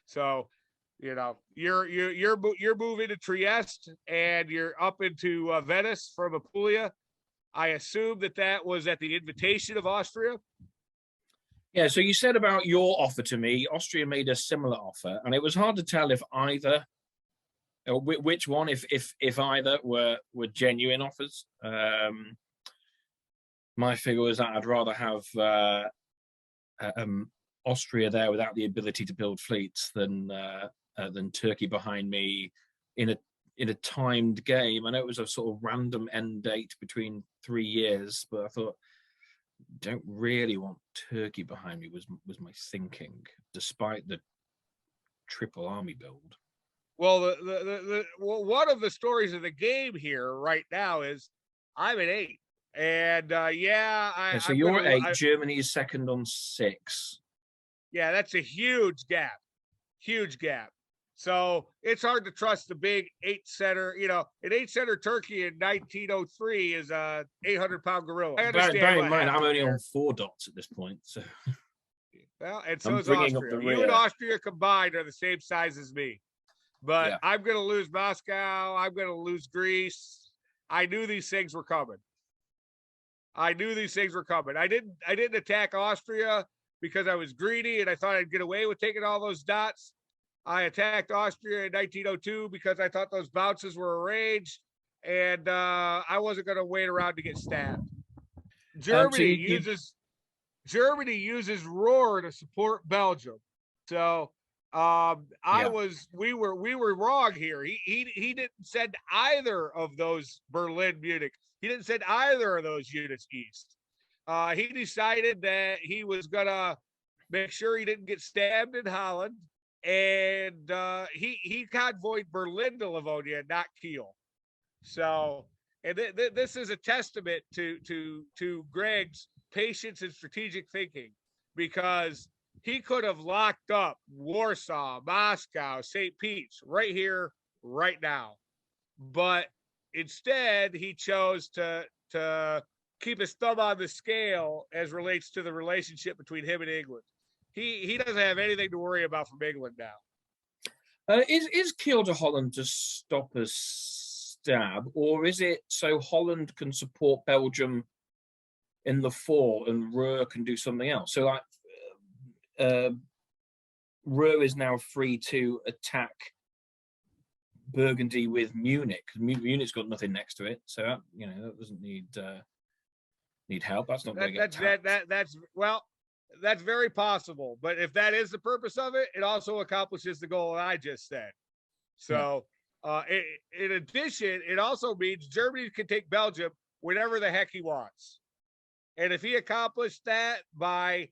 So, you're moving to Trieste and you're up into Venice from Apulia. I assume that was at the invitation of Austria. Yeah. So you said about your offer to me, Austria made a similar offer, and it was hard to tell if either, or which one, if either were genuine offers. My figure was that I'd rather have Austria there without the ability to build fleets than Turkey behind me in a timed game. I know it was a sort of random end date between 3 years, but I thought, don't really want Turkey behind me was my thinking, despite the triple army build. Well, the one of the stories of the game here right now is I'm at 8 And Yeah, so I'm you're gonna, 8. Germany is second on 6. yeah, that's a huge gap. Huge gap. So it's hard to trust the big 8-setter. You know, an 8-setter turkey in 1903 is a 800-pound gorilla. I understand Bear in what mind, I'm happened only there. on 4 dots at this point. So Well, and so I'm is bringing up Austria. the You and rear. Austria combined are the same size as me. But Yeah. I'm going to lose Moscow. I'm going to lose Greece. I knew these things were coming. I didn't attack Austria because I was greedy and I thought I'd get away with taking all those dots. I attacked Austria in 1902 because I thought those bounces were arranged, and I wasn't going to wait around to get stabbed. Germany uses Rohr to support Belgium. So we were wrong here. He didn't send either of those Berlin, Munich. He didn't send either of those units east. He decided that he was gonna make sure he didn't get stabbed in Holland, and he convoyed Berlin to Livonia, not Kiel. So, and this is a testament to Greg's patience and strategic thinking, because he could have locked up Warsaw, Moscow, St. Pete's right here, right now. But instead, he chose to keep his thumb on the scale as relates to the relationship between him and England. He doesn't have anything to worry about from England now. Is Kiel to Holland to stop a stab, or is it so Holland can support Belgium in the fall and Ruhr can do something else? So like Ruhr is now free to attack Burgundy with Munich. Munich's got nothing next to it, so that doesn't need help. That's not going to get attacked. That's very possible. But if that is the purpose of it, it also accomplishes the goal that I just said. So, in addition, it also means Germany can take Belgium whenever the heck he wants. And if he accomplished that by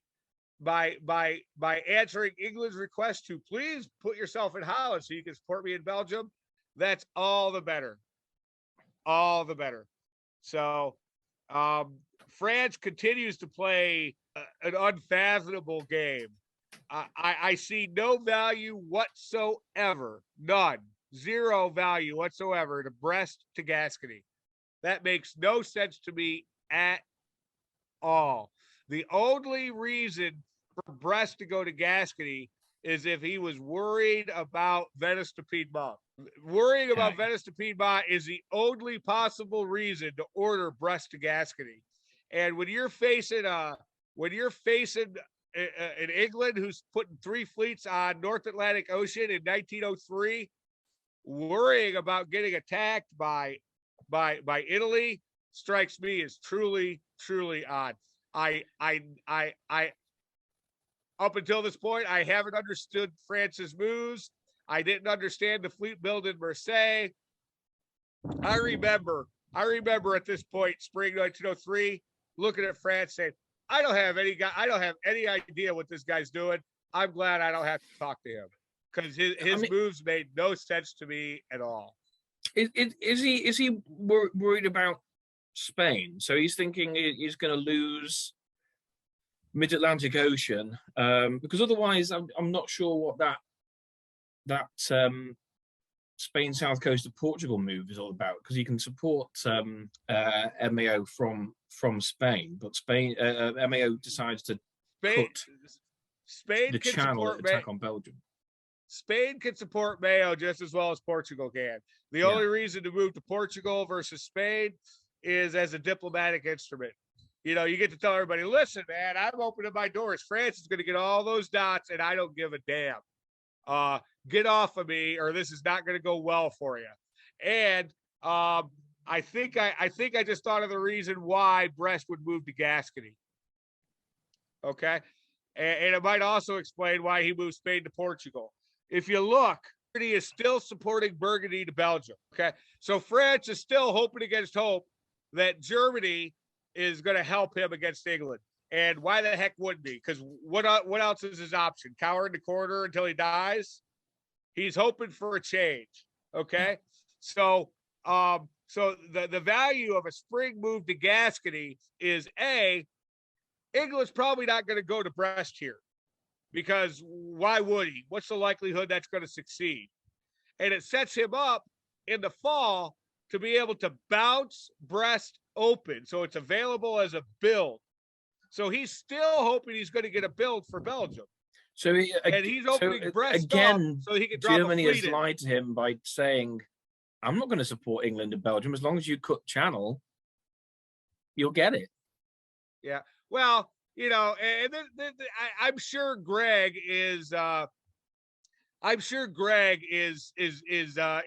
answering England's request to please put yourself in Holland so you can support me in Belgium, that's all the better. All the better. So, France continues to play an unfathomable game. I see no value whatsoever, none, zero value whatsoever to Brest to Gascony. That makes no sense to me at all. The only reason for Brest to go to Gascony is if he was worried about Venice to Piedmont. Worrying about Venice to Piedmont is the only possible reason to order Brest to Gascony. And when you're facing an England who's putting 3 fleets on North Atlantic Ocean in 1903, worrying about getting attacked by Italy strikes me as truly odd. I up until this point, I haven't understood France's moves. I didn't understand the fleet build in Marseille. I remember at this point, spring 1903, looking at France saying, I don't have any idea what this guy's doing. I'm glad I don't have to talk to him, because his moves made no sense to me at all. Is he worried about Spain? So he's thinking he's going to lose Mid-Atlantic Ocean, because otherwise I'm not sure what that Spain south coast of Portugal move is all about, because you can support MAO from Spain, but MAO decides to cut the channel attack on Belgium. Spain can support Mayo just as well as Portugal can. The only reason to move to Portugal versus Spain is as a diplomatic instrument. You get to tell everybody, listen, man, I'm opening my doors. France is going to get all those dots, and I don't give a damn. Get off of me, or this is not going to go well for you. And I think I just thought of the reason why Brest would move to Gascony. Okay, and it might also explain why he moved Spain to Portugal. If you look, he is still supporting Burgundy to Belgium. Okay, so France is still hoping against hope that Germany is going to help him against England. And why the heck wouldn't he? Because what else is his option? Cower in the corner until he dies? He's hoping for a change. Okay. So So the value of a spring move to Gascony is England's probably not going to go to Brest here, because why would he? What's the likelihood that's going to succeed? And it sets him up in the fall to be able to bounce Brest open, so it's available as a build. So he's still hoping he's going to get a build for Belgium. So he's opening Brest again, up so he can drop Germany a fleet has lied to him by saying, I'm not going to support England and Belgium. As long as you cut Channel, you'll get it. Yeah. Well, you know, and then I'm sure Greg is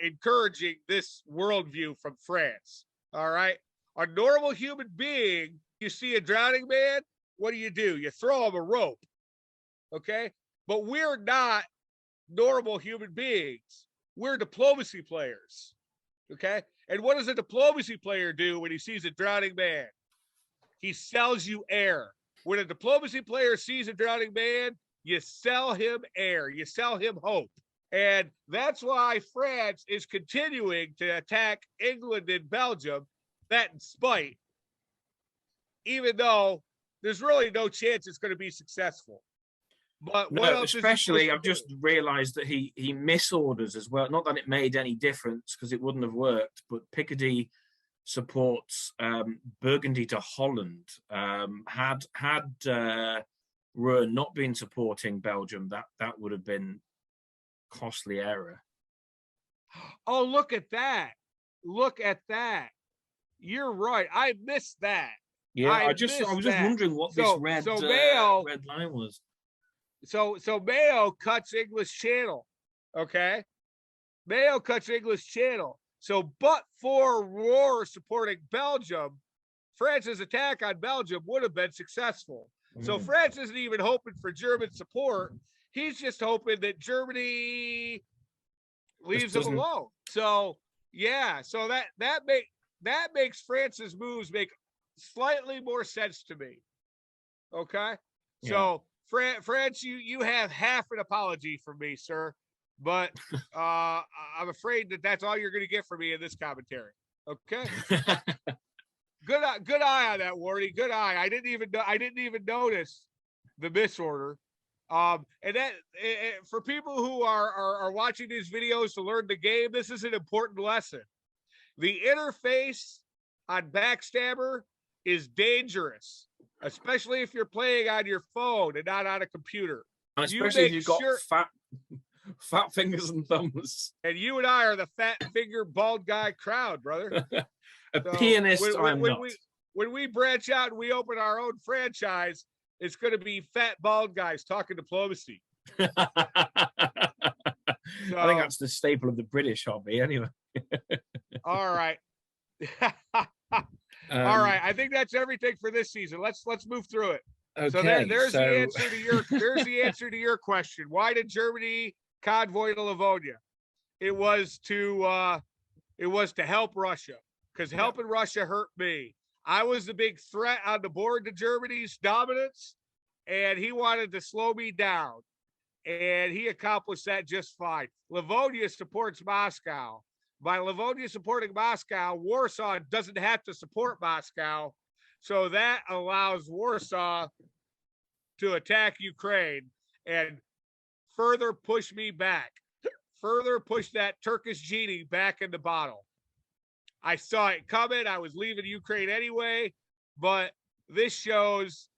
encouraging this worldview from France. All right. A normal human being, you see a drowning man, what do? You throw him a rope. Okay. But we're not normal human beings. We're diplomacy players. Okay. And what does a diplomacy player do when he sees a drowning man? He sells you air. When a diplomacy player sees a drowning man, you sell him air. You sell him hope. And that's why France is continuing to attack England and Belgium, that in spite, even though there's really no chance it's going to be successful. But what else? Especially, I've just realized that he misorders as well. Not that it made any difference because it wouldn't have worked, but Picardy supports Burgundy to Holland. Had Ruhr not been supporting Belgium, that would have been costly error. Oh, look at that. Look at that. You're right. I missed that. Yeah, I was just wondering what this red line was. So Mayo cuts English Channel. Okay. Mayo cuts English Channel. So, but for Ruhr supporting Belgium, France's attack on Belgium would have been successful. So France isn't even hoping for German support. He's just hoping that Germany leaves him alone. So yeah, so that makes France's moves make slightly more sense to me. Okay, yeah. So France, you have half an apology from me, sir, but I'm afraid that's all you're going to get from me in this commentary. Okay. Good eye on that, Wardy. Good eye. I didn't even notice the misorder. And that for people who are watching these videos to learn the game, this is an important lesson. The interface on Backstabber is dangerous, especially if you're playing on your phone and not on a computer. And especially if you've got fat fingers and thumbs. And you and I are the fat finger bald guy crowd, brother. Pianist, I'm not. When we branch out and we open our own franchise, it's going to be fat bald guys talking diplomacy. I think that's the staple of the British hobby, anyway. All right. All right. I think that's everything for this season. Let's move through it. Okay, so there's the answer to your question. Why did Germany convoy to Livonia? It was to help Russia, because helping Russia hurt me. I was the big threat on the board to Germany's dominance, and he wanted to slow me down, and he accomplished that just fine. Livonia supports Moscow. By Livonia supporting Moscow, Warsaw doesn't have to support Moscow, so that allows Warsaw to attack Ukraine and further push me back, further push that Turkish genie back in the bottle. I saw it coming. I was leaving Ukraine anyway, but this shows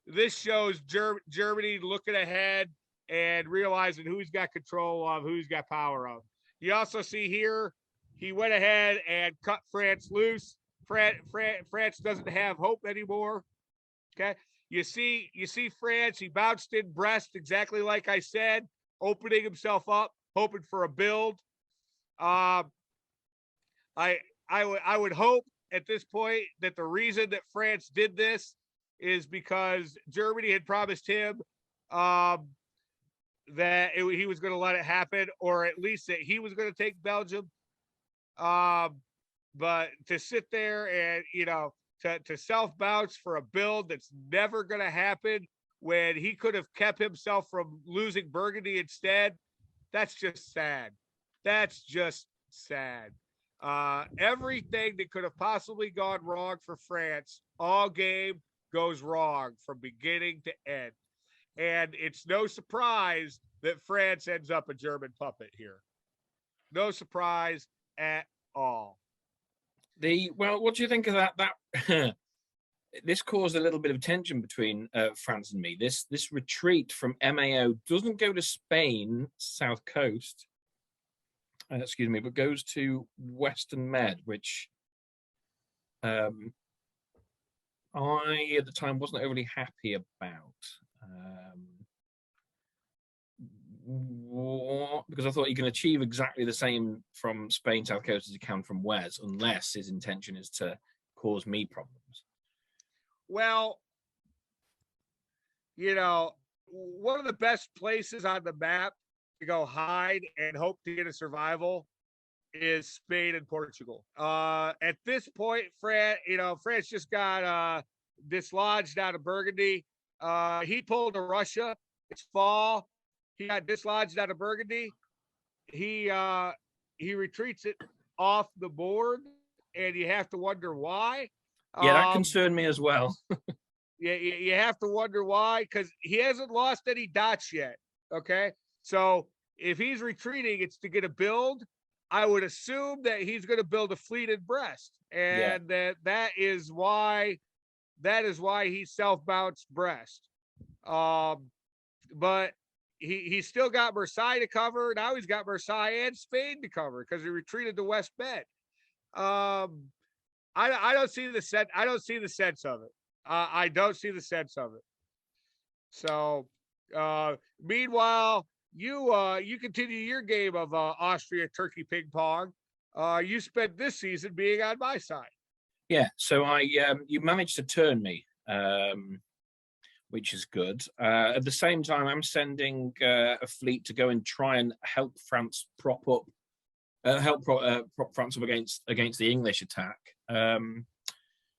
Germany looking ahead and realizing who's got control of, who's got power of. You also see here, he went ahead and cut France loose. France doesn't have hope anymore. Okay. You see France, he bounced in Brest exactly like I said, opening himself up, hoping for a build. I would hope at this point that the reason that France did this is because Germany had promised him that he was going to let it happen, or at least that he was going to take Belgium. But to sit there and, to self-bounce for a build that's never going to happen when he could have kept himself from losing Burgundy instead, that's just sad. That's just sad. Everything that could have possibly gone wrong for France all game goes wrong from beginning to end. And it's no surprise that France ends up a German puppet here. No surprise at all. Well, what do you think of that? That this caused a little bit of tension between France and me. This retreat from MAO doesn't go to Spain, south coast, excuse me, but goes to Western Med, which I at the time wasn't overly happy about. Because I thought you can achieve exactly the same from Spain, south coast as you can from Wes, unless his intention is to cause me problems. Well, one of the best places on the map to go hide and hope to get a survival is Spain and Portugal. At this point, France just got dislodged out of Burgundy. He pulled to Russia. It's fall. He got dislodged out of Burgundy. He retreats it off the board, and you have to wonder why. Yeah, that concerned me as well. Yeah, you have to wonder why, because he hasn't lost any dots yet. Okay, so if he's retreating, it's to get a build. I would assume that he's going to build a fleet in Brest, and that is why he self-bounced Brest. But he's still got Marseille to cover. Now he's got Marseille and Spain to cover because he retreated to West Med. I don't see the sense. I don't see the sense of it. I don't see the sense of it. So, meanwhile, you continue your game of Austria Turkey ping pong. You spent this season being on my side. Yeah, so you managed to turn me, which is good. At the same time, I'm sending a fleet to go and try and help France prop France up against the English attack. Are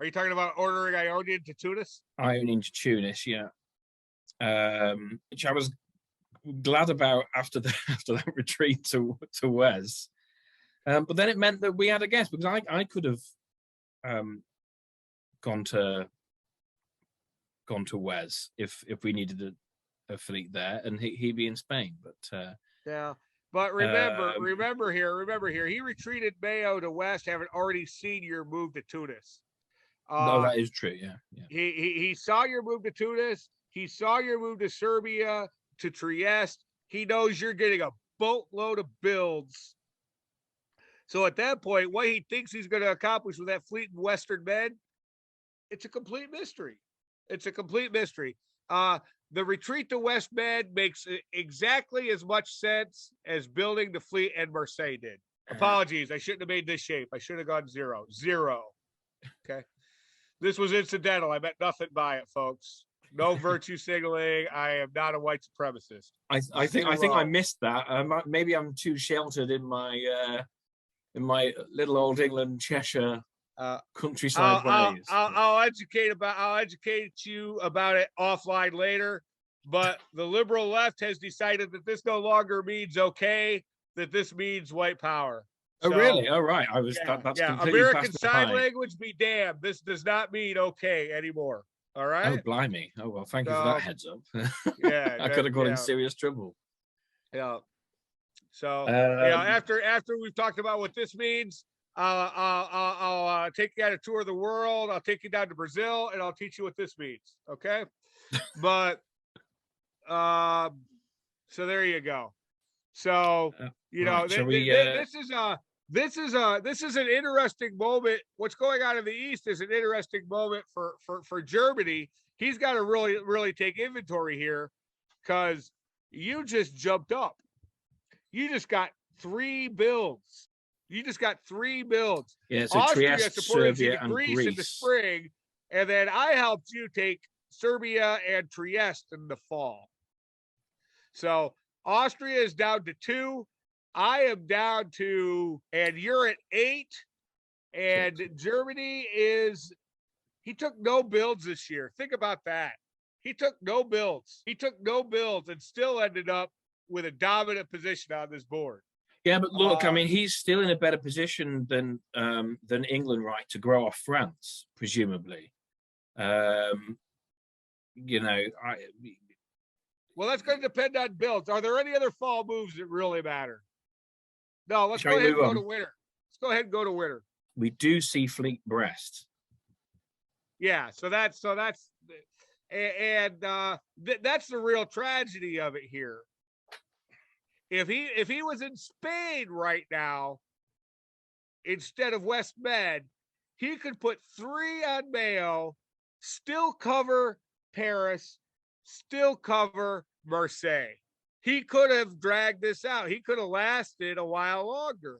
you talking about ordering Ionian to Tunis? Ionian to Tunis, yeah. Which I was glad about after that retreat to Wes. But then it meant that we had a guess, because I could have gone to Wes if we needed a fleet there, and he'd be in Spain. But yeah. But remember here, he retreated Mayo to West, having already seen your move to Tunis. No, that is true. Yeah. He saw your move to Tunis. He saw your move to Serbia, to Trieste. He knows you're getting a boatload of builds. So at that point, what he thinks he's going to accomplish with that fleet in Western Med, it's a complete mystery. It's a complete mystery. The retreat to West Med makes exactly as much sense as building the fleet in Marseille did. Apologies, I shouldn't have made this shape. I should have gone 0. Okay. This was incidental. I meant nothing by it, folks. No virtue signaling. I am not a white supremacist. I think I missed that. Maybe I'm too sheltered in my little old England Cheshire countryside ways. I'll educate you about it offline later. But the liberal left has decided that this no longer means okay. That this means white power. Oh, really? Oh, right. I was that's completely American Sign Language be damned. This does not mean okay anymore. All right. Oh, blimey. Oh, well, thank you for that heads up. Yeah. I could have got in serious trouble. Yeah. So after we've talked about what this means, I'll take you on a tour of the world. I'll take you down to Brazil, and I'll teach you what this means. Okay. But so there you go. So this is an interesting moment. What's going on in the East is an interesting moment for Germany. He's got to really take inventory here, because you just jumped up. You just got 3 builds. Yeah, so Austria Trieste, supported you Serbia, to and Greece Greece in the spring, and then I helped you take Serbia and Trieste in the fall. So Austria is down to 2. I am down to, and you're at 8. And Germany he took no builds this year. Think about that. He took no builds and still ended up with a dominant position on this board. Yeah, but look, I mean, he's still in a better position than England, right, to grow off France, presumably. You know, well, that's going to depend on builds. Are there any other fall moves that really matter? No, let's Shall go we ahead and move go on? to winter. Let's go ahead and go to winter. We do see Fleet Brest. Yeah, so that's that's the real tragedy of it here. If he was in Spain right now instead of West Med, he could put 3 on Mayo, still cover Paris, still cover Marseille. He could have dragged this out. He could have lasted a while longer.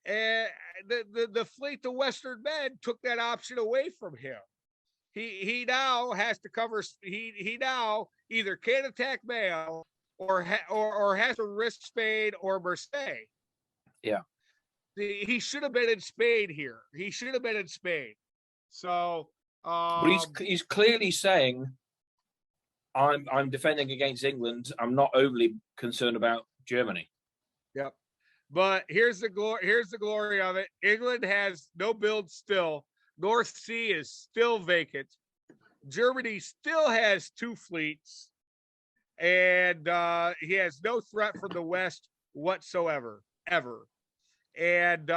And the fleet, the Western Med, took that option away from him. He now has to cover. He now either can't attack Mayo or has to risk Spain or Marseille. Yeah, he should have been in Spain here. He should have been in Spain. So, but he's clearly saying, I'm defending against England. I'm not overly concerned about Germany. Yep. But here's the glory of it. England has no build still. North Sea is still vacant. Germany still has 2 fleets, and he has no threat from the West whatsoever, ever. And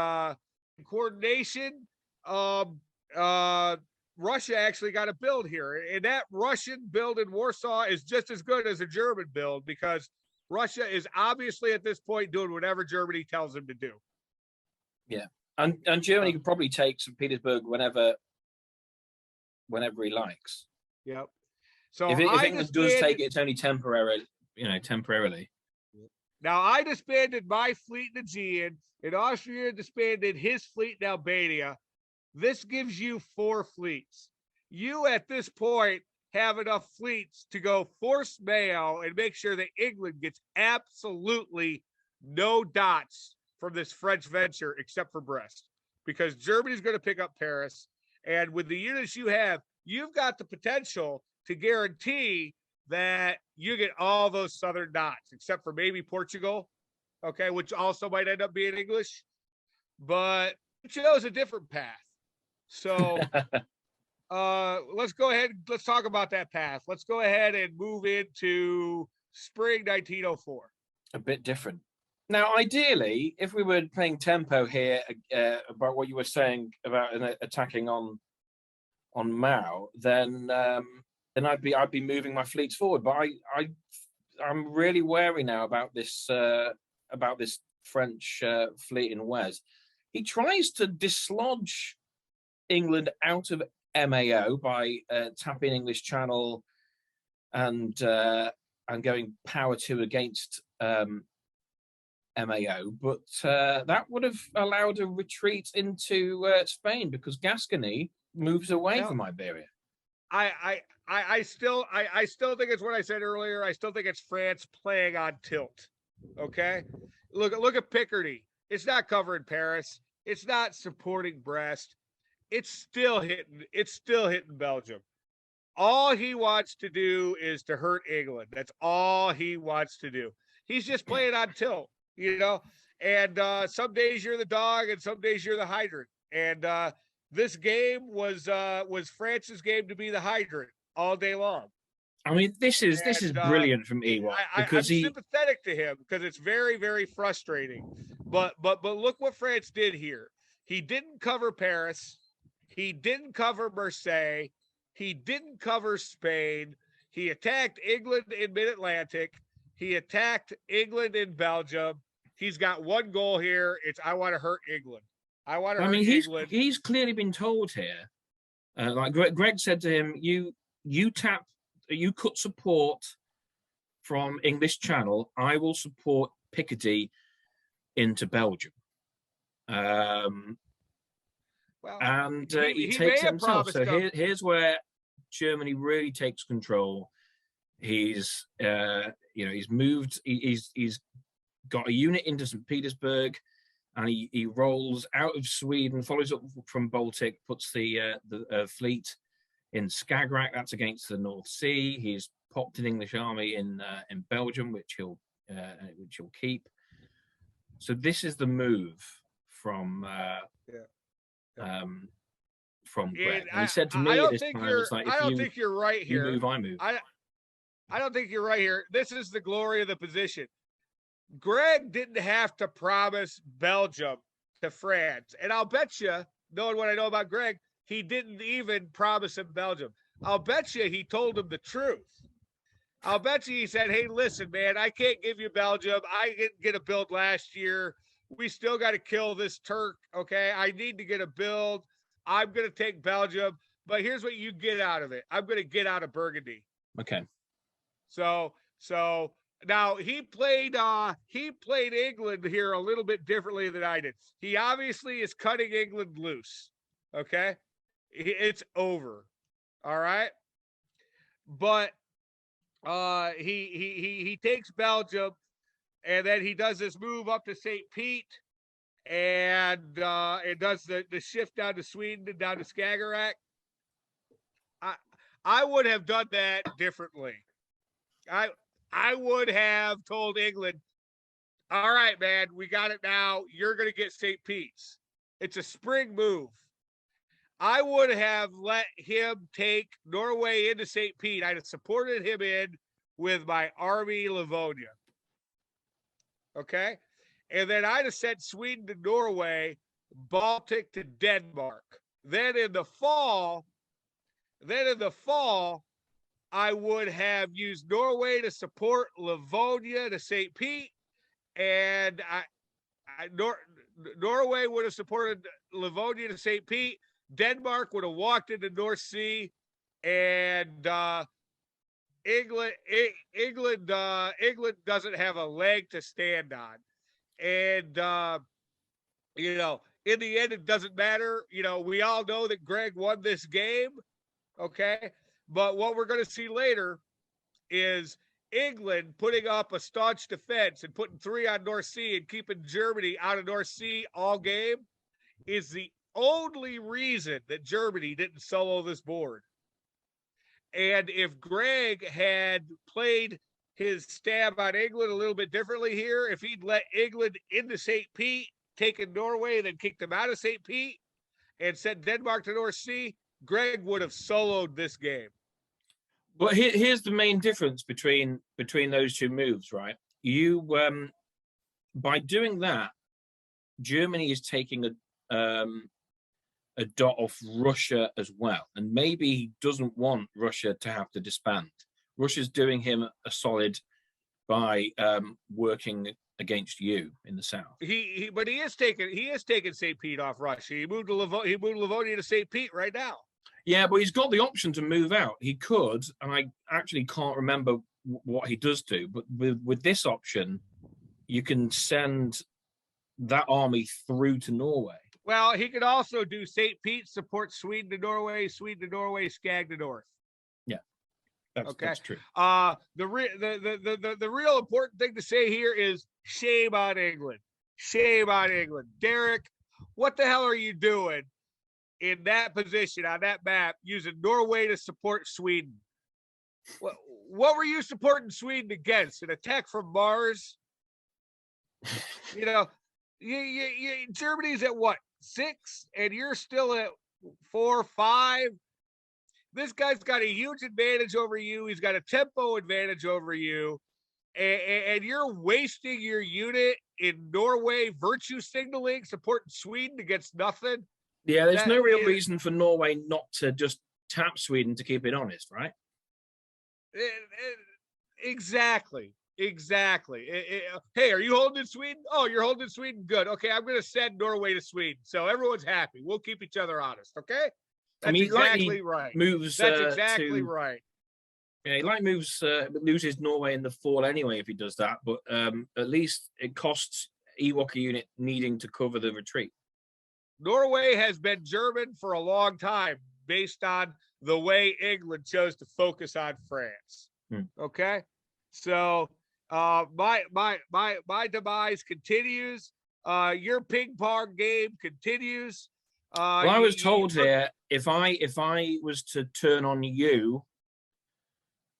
coordination, Russia actually got a build here, and that Russian build in Warsaw is just as good as a German build because Russia is obviously at this point doing whatever Germany tells him to do. Yeah. And Germany could probably take St. Petersburg whenever he likes. Yep. So if England does take it, it's only temporarily. Now I disbanded my fleet in Aegean, and Austria disbanded his fleet in Albania. This gives you 4 fleets. You at this point have enough fleets to go force Mayo and make sure that England gets absolutely no dots from this French venture except for Brest, because Germany's going to pick up Paris. And with the units you have, you've got the potential to guarantee that you get all those southern dots, except for maybe Portugal, okay, which also might end up being English. But it chose a different path. So let's go ahead. Let's talk about that path. Let's go ahead and move into spring 1904. A bit different. Now, ideally, if we were playing tempo here about what you were saying about attacking on Mao, then I'd be moving my fleets forward. But I'm really wary now about this French fleet in Wes. He tries to dislodge England out of MAO by tapping English Channel and going power 2 against MAO, but that would have allowed a retreat into Spain because Gascony moves away from Iberia. I still think it's what I said earlier. I still think it's France playing on tilt. Okay, look at Picardy. It's not covering Paris. It's not supporting Brest. It's still hitting Belgium. All he wants to do is to hurt England. That's all he wants to do. He's just playing on tilt, and some days you're the dog and some days you're the hydrant. And this game was France's game to be the hydrant all day long. I mean, this is brilliant from Ewok because I'm sympathetic to him because it's very, very frustrating. But look what France did here. He didn't cover Paris. He didn't cover Marseille. He didn't cover Spain. He attacked England in mid-Atlantic. He attacked England in Belgium. He's got one goal here. It's I want to hurt England. I want to hurt England. He's clearly been told here. Like Greg said to him, you cut support from English Channel. I will support Picardy into Belgium. He takes it himself. So here's where Germany really takes control. He's moved. He's got a unit into St. Petersburg, and he rolls out of Sweden, follows up from Baltic, puts the fleet in Skagerrak. That's against the North Sea. He's popped an English army in Belgium, which he'll keep. So this is the move from Greg. And he said to me at this time, it's like, I don't think you're right here. You move, I move. I don't think you're right here. This is the glory of the position. Greg didn't have to promise Belgium to France. And I'll bet you, knowing what I know about Greg, he didn't even promise him Belgium. I'll bet you he told him the truth. I'll bet you he said, hey, listen, man, I can't give you Belgium. I didn't get a build last year. We still got to kill this Turk, okay? I need to get a build. I'm going to take Belgium. But here's what you get out of it. I'm going to get out of Burgundy. Okay. So now he played England here a little bit differently than I did. He obviously is cutting England loose. Okay. It's over. All right. But he takes Belgium, and then he does this move up to St. Pete, and it does the shift down to Sweden and down to Skagerrak. I would have done that differently. I would have told England, all right, man, we got it now. You're going to get St. Pete's. It's a spring move. I would have let him take Norway into St. Pete. I'd have supported him in with my army Livonia. Okay? And then I'd have sent Sweden to Norway, Baltic to Denmark. Then in the fall, I would have used Norway to support Livonia to St. Pete, and Norway would have supported Livonia to St. Pete. Denmark would have walked into North Sea, and England doesn't have a leg to stand on. And in the end, it doesn't matter. We all know that Greg won this game. Okay. But what we're going to see later is England putting up a staunch defense and putting 3 on North Sea and keeping Germany out of North Sea all game is the only reason that Germany didn't solo this board. And if Greg had played his stab on England a little bit differently here, if he'd let England into St. Pete, taken Norway, then kicked them out of St. Pete, and sent Denmark to North Sea, Greg would have soloed this game. Well, here's the main difference between those two moves, right? You by doing that, Germany is taking a dot off Russia as well, and maybe he doesn't want Russia to have to disband. Russia's doing him a solid by working against you in the south. But he is taking St. Pete off Russia. He moved Livonia to St. Pete right now. Yeah, but he's got the option to move out. He could, and I actually can't remember what he does do. But with this option, you can send that army through to Norway. Well, he could also do St. Pete, support Sweden to Norway, Skag to North. Yeah, that's true. The real important thing to say here is shame on England. Shame on England. Derek, what the hell are you doing in that position on that map using Norway to support Sweden? What were you supporting Sweden against? An attack from Mars? Germany's at what, 6, and you're still at 4, 5. This guy's got a huge advantage over you. He's got a tempo advantage over you, and you're wasting your unit in Norway virtue signaling, supporting Sweden against nothing. Yeah, there's no real reason for Norway not to just tap Sweden, to keep it honest, right? Exactly. Hey, are you holding Sweden? Oh, you're holding Sweden? Good. Okay, I'm going to send Norway to Sweden, so everyone's happy. We'll keep each other honest, okay? That's exactly right. That's exactly right. Yeah, he loses Norway in the fall anyway if he does that, but at least it costs Ewok a unit needing to cover the retreat. Norway has been German for a long time based on the way England chose to focus on France. Okay? So my demise continues. Your ping pong game continues. Well, I was told here, if I was to turn on you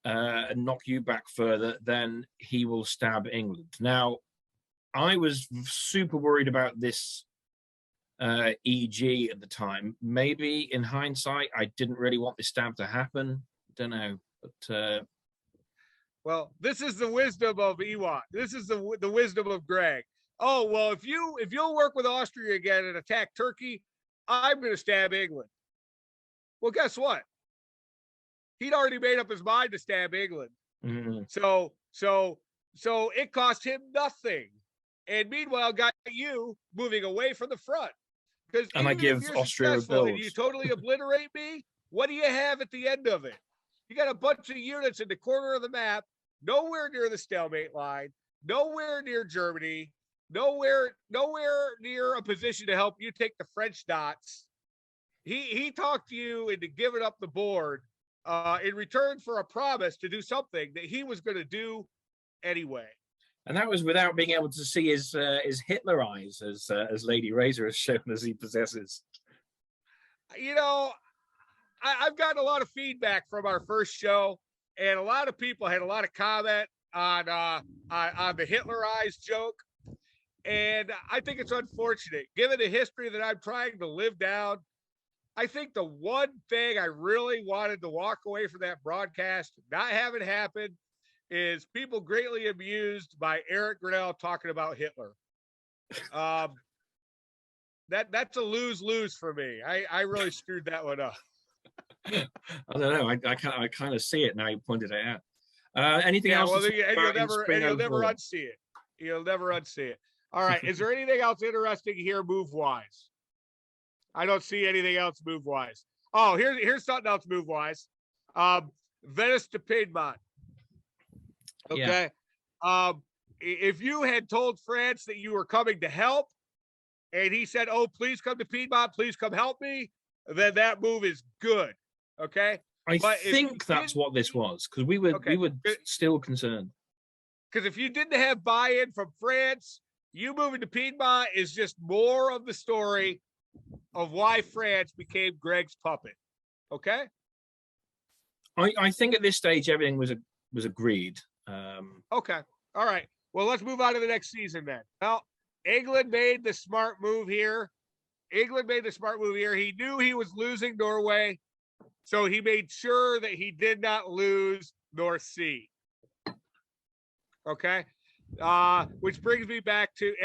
and knock you back further, then he will stab England. Now, I was super worried about this EG at the time. Maybe in hindsight, I didn't really want this stab to happen. Don't know, but well, this is the wisdom of Ewok. This is the wisdom of Greg. Oh well, if you'll work with Austria again and attack Turkey, I'm going to stab England. Well, guess what? He'd already made up his mind to stab England. mm. So it cost him nothing, and meanwhile got you moving away from the front. Because And I give Austria a build. And you totally obliterate me, what do you have at the end of it? You got a bunch of units in the corner of the map, nowhere near the stalemate line, nowhere near Germany, nowhere near a position to help you take the French dots. He talked to you into giving up the board in return for a promise to do something that he was going to do anyway. And that was without being able to see his Hitler eyes, as Lady Razor has shown as he possesses. You know, I've gotten a lot of feedback from our first show, and a lot of people had a lot of comment on the Hitler eyes joke. And I think it's unfortunate, given the history that I'm trying to live down. I think the one thing I really wanted to walk away from that broadcast, not having happen, is people greatly amused by Eric Grinnell talking about Hitler. That's a lose-lose for me. I really screwed that one up. I don't know. I kind of see it now. You pointed it out. Anything else? Well, you'll never unsee it. You'll never unsee it. All right. Is there anything else interesting here, move-wise? I don't see anything else move-wise. Oh, here's something else move-wise. Venice to Piedmont. Okay. Yeah. If you had told France that you were coming to help, and he said, "Oh, please come to Piedmont, please come help me," then that move is good. Okay. I think that's what this was, because we were still concerned. Because if you didn't have buy-in from France, you moving to Piedmont is just more of the story of why France became Greg's puppet. Okay. I think at this stage everything was agreed. Okay. All right. Well, let's move on to the next season then. Well, England made the smart move here. He knew he was losing Norway, so he made sure that he did not lose North Sea. Okay. Which brings me back to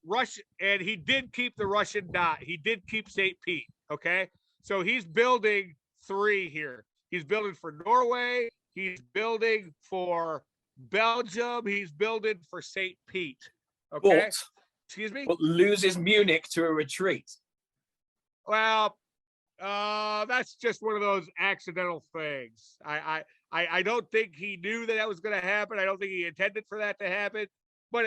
Russia, and he did keep the Russian dot. He did keep St. Pete. Okay. So he's building 3 here. He's building for Norway. He's building for Belgium. He's building for St. Pete. Okay. Excuse me? But loses Munich to a retreat. Well, that's just one of those accidental things. I don't think he knew that was going to happen. I don't think he intended for that to happen. But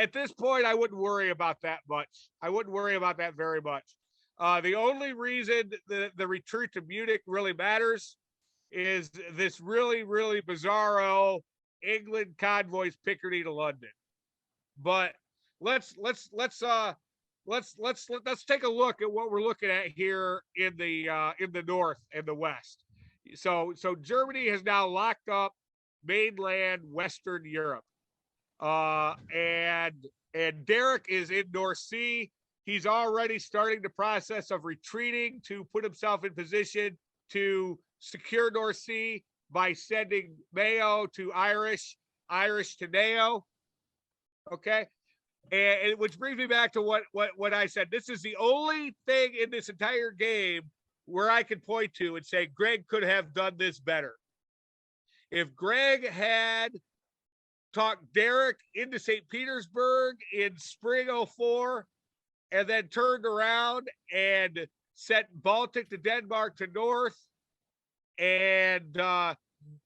at this point, I wouldn't worry about that much. I wouldn't worry about that very much. The only reason the retreat to Munich really matters is this really, really bizarro England convoys Picardy to London. But let's take a look at what we're looking at here in the north and the west. So Germany has now locked up mainland Western Europe, and Derek is in North Sea. He's already starting the process of retreating to put himself in position to secure North Sea by sending Mayo to Irish to Mayo. Okay. And which brings me back to what I said. This is the only thing in this entire game where I could point to and say Greg could have done this better. If Greg had talked Derek into St. Petersburg in spring 04 and then turned around and sent Baltic to Denmark to north and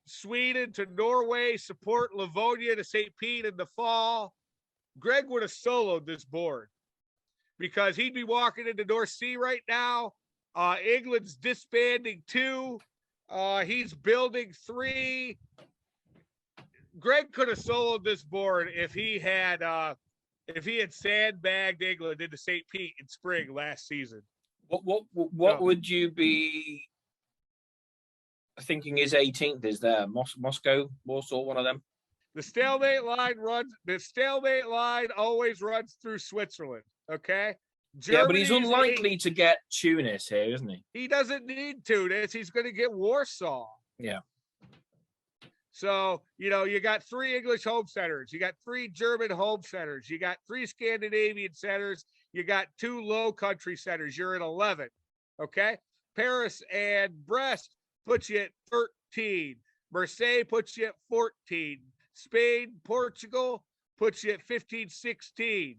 Sweden to Norway, support Livonia to St. Pete in the fall, Greg would have soloed this board because he'd be walking into North Sea right now. England's disbanding 2. He's building 3. Greg could have soloed this board if he had sandbagged England into St. Pete in spring last season. What would you be thinking his 18th is there? Moscow, Warsaw, one of them? The stalemate line always runs through Switzerland. Okay. Yeah, but he's unlikely to get Tunis here, isn't he? He doesn't need Tunis. He's going to get Warsaw. Yeah. So, you got 3 English home centers. You got 3 German home centers. You got 3 Scandinavian centers. You got 2 low country centers. You're at 11. Okay. Paris and Brest puts you at 13. Marseille puts you at 14. Spain, Portugal puts you at 15, 16.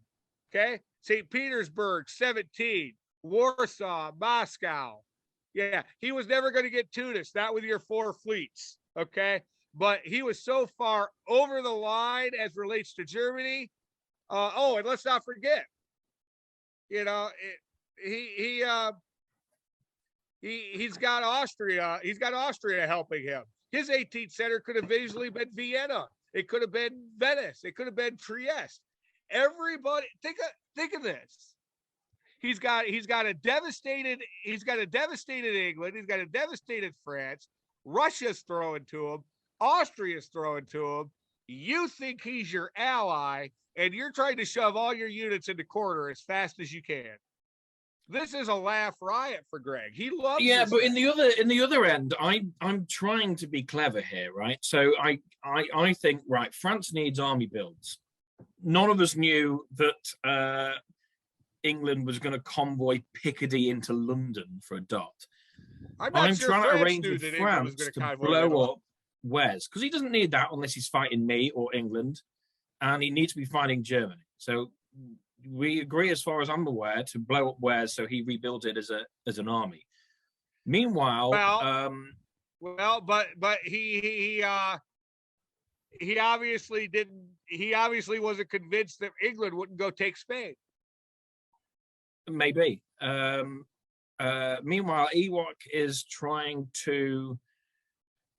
Okay. St. Petersburg, 17. Warsaw, Moscow. Yeah. He was never going to get Tunis, not with your 4 fleets. Okay. But he was so far over the line as relates to Germany. And let's not forget, he's got Austria. He's got Austria helping him. His 18th center could have easily been Vienna. It could have been Venice. It could have been Trieste. Everybody, think of this. He's got a devastated England. He's got a devastated France. Russia's throwing to him. Austria's throwing to him. You think he's your ally, and you're trying to shove all your units into corner as fast as you can. This is a laugh riot for Greg. He loves. Yeah, but in the other end, I'm trying to be clever here, right? So I think, right, France needs army builds. None of us knew that England was going to convoy Picardy into London for a dot. I'm trying to arrange with France to blow up Wes, because he doesn't need that unless he's fighting me or England, and he needs to be fighting Germany. So we agree, as far as I'm aware, to blow up Wes so he rebuilds it as an army. Meanwhile, but he obviously didn't. He obviously wasn't convinced that England wouldn't go take Spain. Maybe. Meanwhile, Ewok is trying to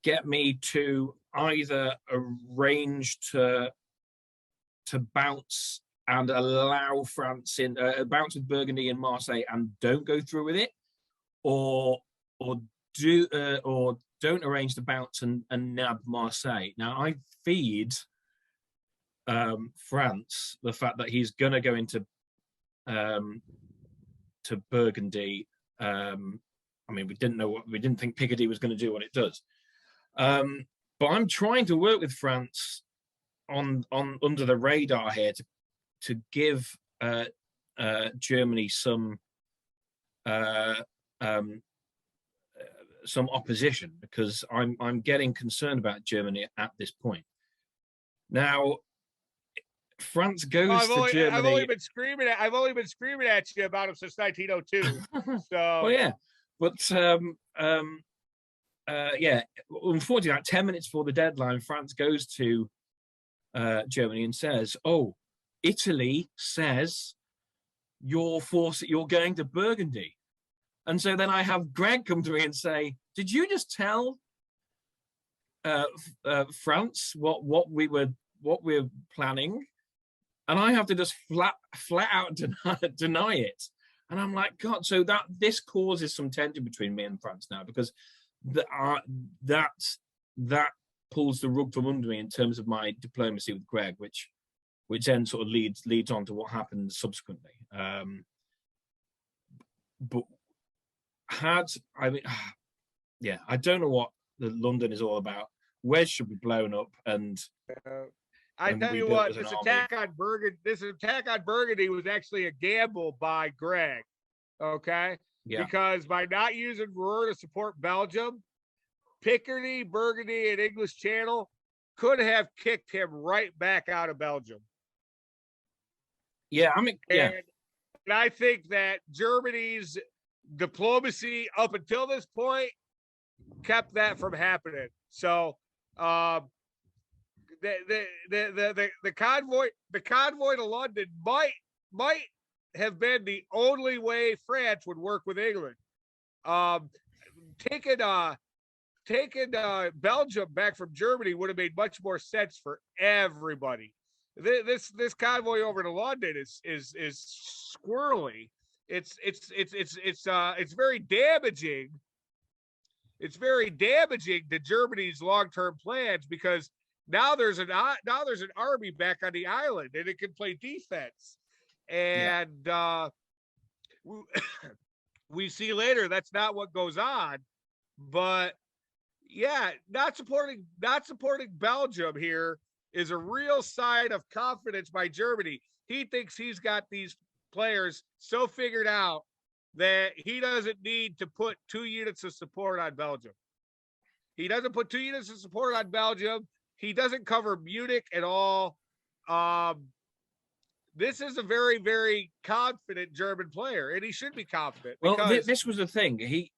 get me to either arrange to bounce and allow France in, bounce with Burgundy and Marseille and don't go through with it, or don't arrange to bounce and nab Marseille. Now I feed France the fact that he's gonna go into to Burgundy. I mean, we didn't think Picardy was going to do what it does. But I'm trying to work with France on under the radar here to give Germany some opposition, because I'm getting concerned about Germany at this point. Now, France goes to Germany. I've only been screaming at you about him since 1902. So well, yeah, but yeah, unfortunately, like 10 minutes before the deadline, France goes to Germany and says, "Oh, Italy says you're going to Burgundy," and so then I have Greg come to me and say, "Did you just tell France what we're planning?" And I have to just flat out deny it. And I'm like, God, so this causes some tension between me and France now, because that pulls the rug from under me in terms of my diplomacy with Greg, which then sort of leads on to what happens subsequently. But yeah, I don't know what the London is all about. Where should be blown up and. I tell you what, this attack on Burgundy was actually a gamble by Greg. Okay. Yeah. Because by not using Ruhr to support Belgium, Picardy, Burgundy, and English Channel could have kicked him right back out of Belgium. Yeah, and I think that Germany's diplomacy up until this point kept that from happening. So, the convoy to London might have been the only way France would work with England. Taking Belgium back from Germany would have made much more sense for everybody. This convoy over to London is squirrely. It's very damaging. It's very damaging to Germany's long-term plans, because Now there's an army back on the island, and it can play defense. And we see later that's not what goes on. But yeah, not supporting Belgium here is a real sign of confidence by Germany. He thinks he's got these players so figured out that he doesn't need to put 2 units of support on Belgium. He doesn't put 2 units of support on Belgium. He doesn't cover Munich at all. This is a very, very confident German player, and he should be confident. Well, this was the thing. He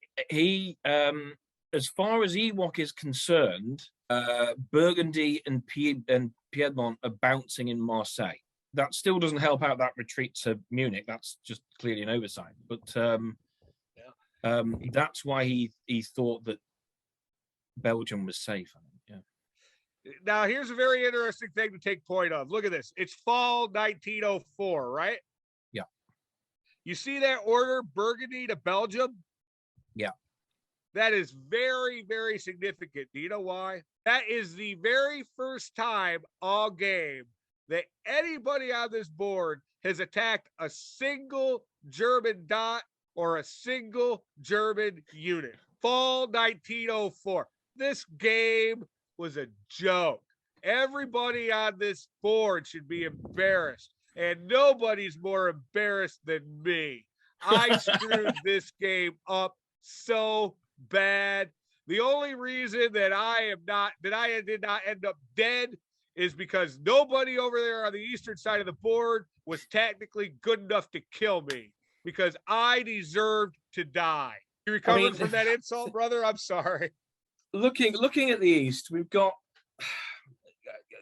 as far as Ewok is concerned, Burgundy and Piedmont are bouncing in Marseille. That still doesn't help out that retreat to Munich. That's just clearly an oversight. But that's why he thought that Belgium was safe. I think. Yeah. Now, here's a very interesting thing to take point of. Look at this. It's fall 1904, right? Yeah. You see that order, Burgundy to Belgium? Yeah. That is very, very significant. Do you know why? That is the very first time all game that anybody on this board has attacked a single German dot or a single German unit. Fall 1904. This game was a joke. Everybody on this board should be embarrassed, and nobody's more embarrassed than me. I screwed this game up so bad. The only reason that I did not end up dead is because nobody over there on the eastern side of the board was technically good enough to kill me, because I deserved to die. You recovered from that insult, brother? I'm sorry. Looking at the East, we've got.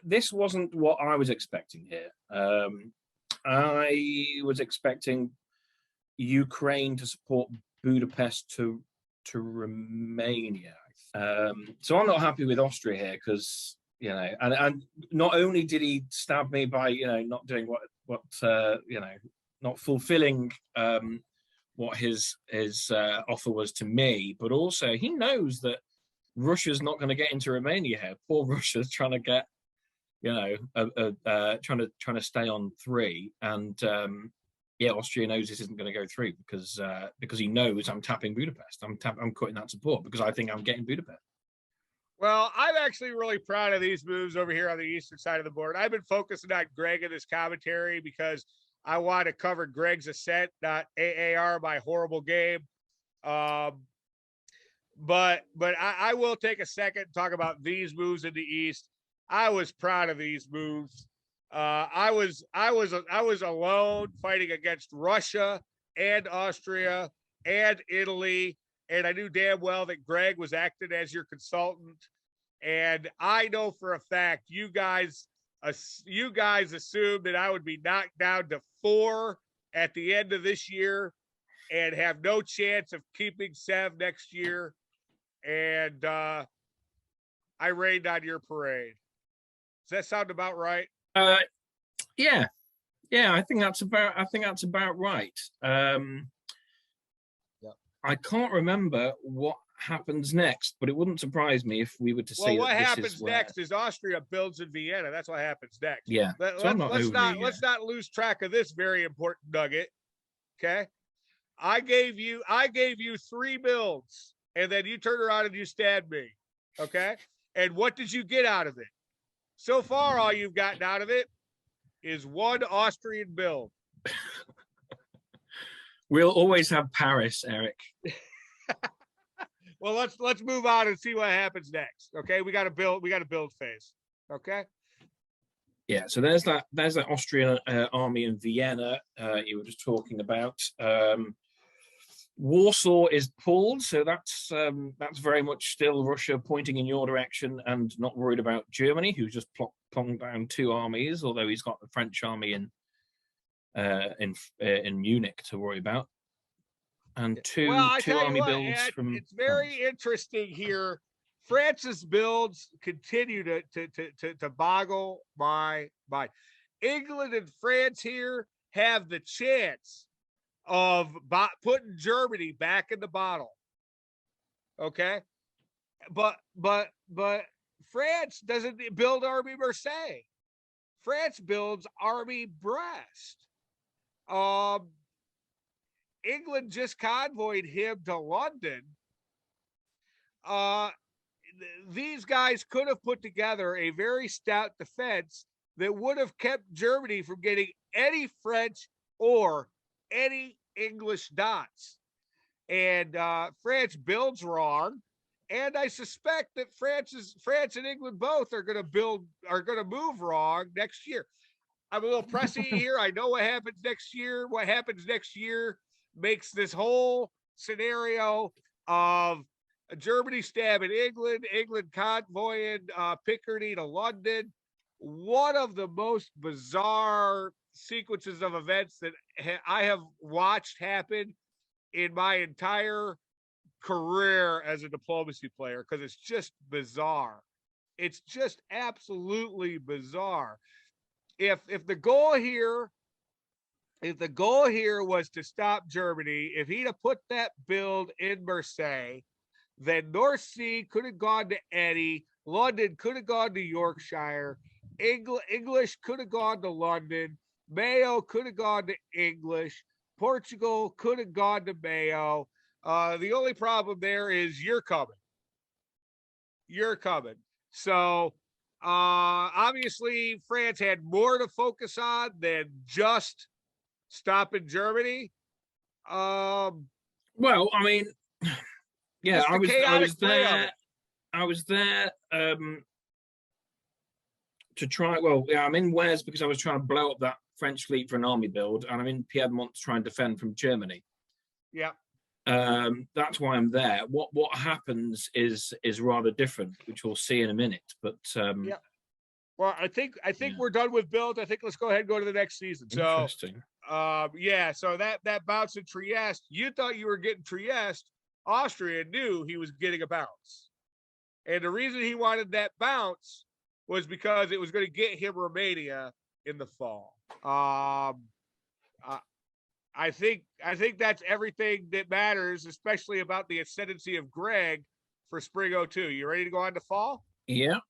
This wasn't what I was expecting here. I was expecting Ukraine to support Budapest to Romania. So I'm not happy with Austria here, because and not only did he stab me by not doing what not fulfilling what his offer was to me, but also he knows that Russia's not going to get into Romania here. Poor Russia's trying to get trying to stay on 3, and Austria knows this isn't going to go through because he knows I'm tapping Budapest. I'm cutting that support because I think I'm getting Budapest. Well, I'm actually really proud of these moves over here on the eastern side of the board. I've been focusing on Greg in this commentary because I want to cover Greg's ascent, not AAR, my horrible game. But I will take a second and talk about these moves in the East. I was proud of these moves. I was alone fighting against Russia and Austria and Italy, and I knew damn well that Greg was acting as your consultant. And I know for a fact you guys assumed that I would be knocked down to 4 at the end of this year and have no chance of keeping Sev next year. And I rained on your parade. Does that sound about right? Yeah. I think that's about right. I can't remember what happens next, but it wouldn't surprise me if we were to say what happens next is Austria builds in Vienna. That's what happens next. Yeah. Let's not lose track of this very important nugget. Okay. I gave you 3 builds, and then you turned around and you stabbed me. Okay. And what did you get out of it? So far, all you've gotten out of it is 1 Austrian build. We'll always have Paris, Eric. Well, let's move on and see what happens next. Okay, we got to build phase. Okay. Yeah, so there's that Austrian army in Vienna you were just talking about. Warsaw is pulled, so that's very much still Russia pointing in your direction and not worried about Germany, who's just plonked down 2 armies, although he's got the French army in Munich to worry about, and two army builds from. It's very interesting here. France's builds continue to boggle my mind. England and France here have the chance of putting Germany back in the bottle. Okay, but France doesn't build Army Marseille. France builds Army Brest. England just convoyed him to London. These guys could have put together a very stout defense that would have kept Germany from getting any French or any English dots. And France builds wrong. And I suspect that France and England both are going to move wrong next year. I'm a little pressy here. I know what happens next year. What happens next year makes this whole scenario of Germany stabbing England, England convoying Picardy to London, one of the most bizarre sequences of events that I have watched happen in my entire career as a diplomacy player, because it's just bizarre. It's just absolutely bizarre. If the goal here was to stop Germany, if he'd have put that build in Marseille, then North Sea could have gone to Eddie, London could have gone to Yorkshire, English could have gone to London, Mayo could have gone to English, Portugal could have gone to Mayo. The only problem there is you're coming. So obviously France had more to focus on than just stopping Germany. Well, I mean, yeah, I was there to try. Well, yeah, I'm in Wales because I was trying to blow up that French fleet for an army build, and I'm in Piedmont to try and defend from Germany. Yeah. That's why I'm there. What happens is rather different, which we'll see in a minute. But yeah. Well, I think we're done with build. I think let's go ahead and go to the next season. So interesting. Yeah. So that bounce in Trieste, you thought you were getting Trieste. Austria knew he was getting a bounce, and the reason he wanted that bounce was because it was going to get him Romania in the fall. I think that's everything that matters, especially about the ascendancy of Greg for spring 02. You ready to go on to fall? Yeah.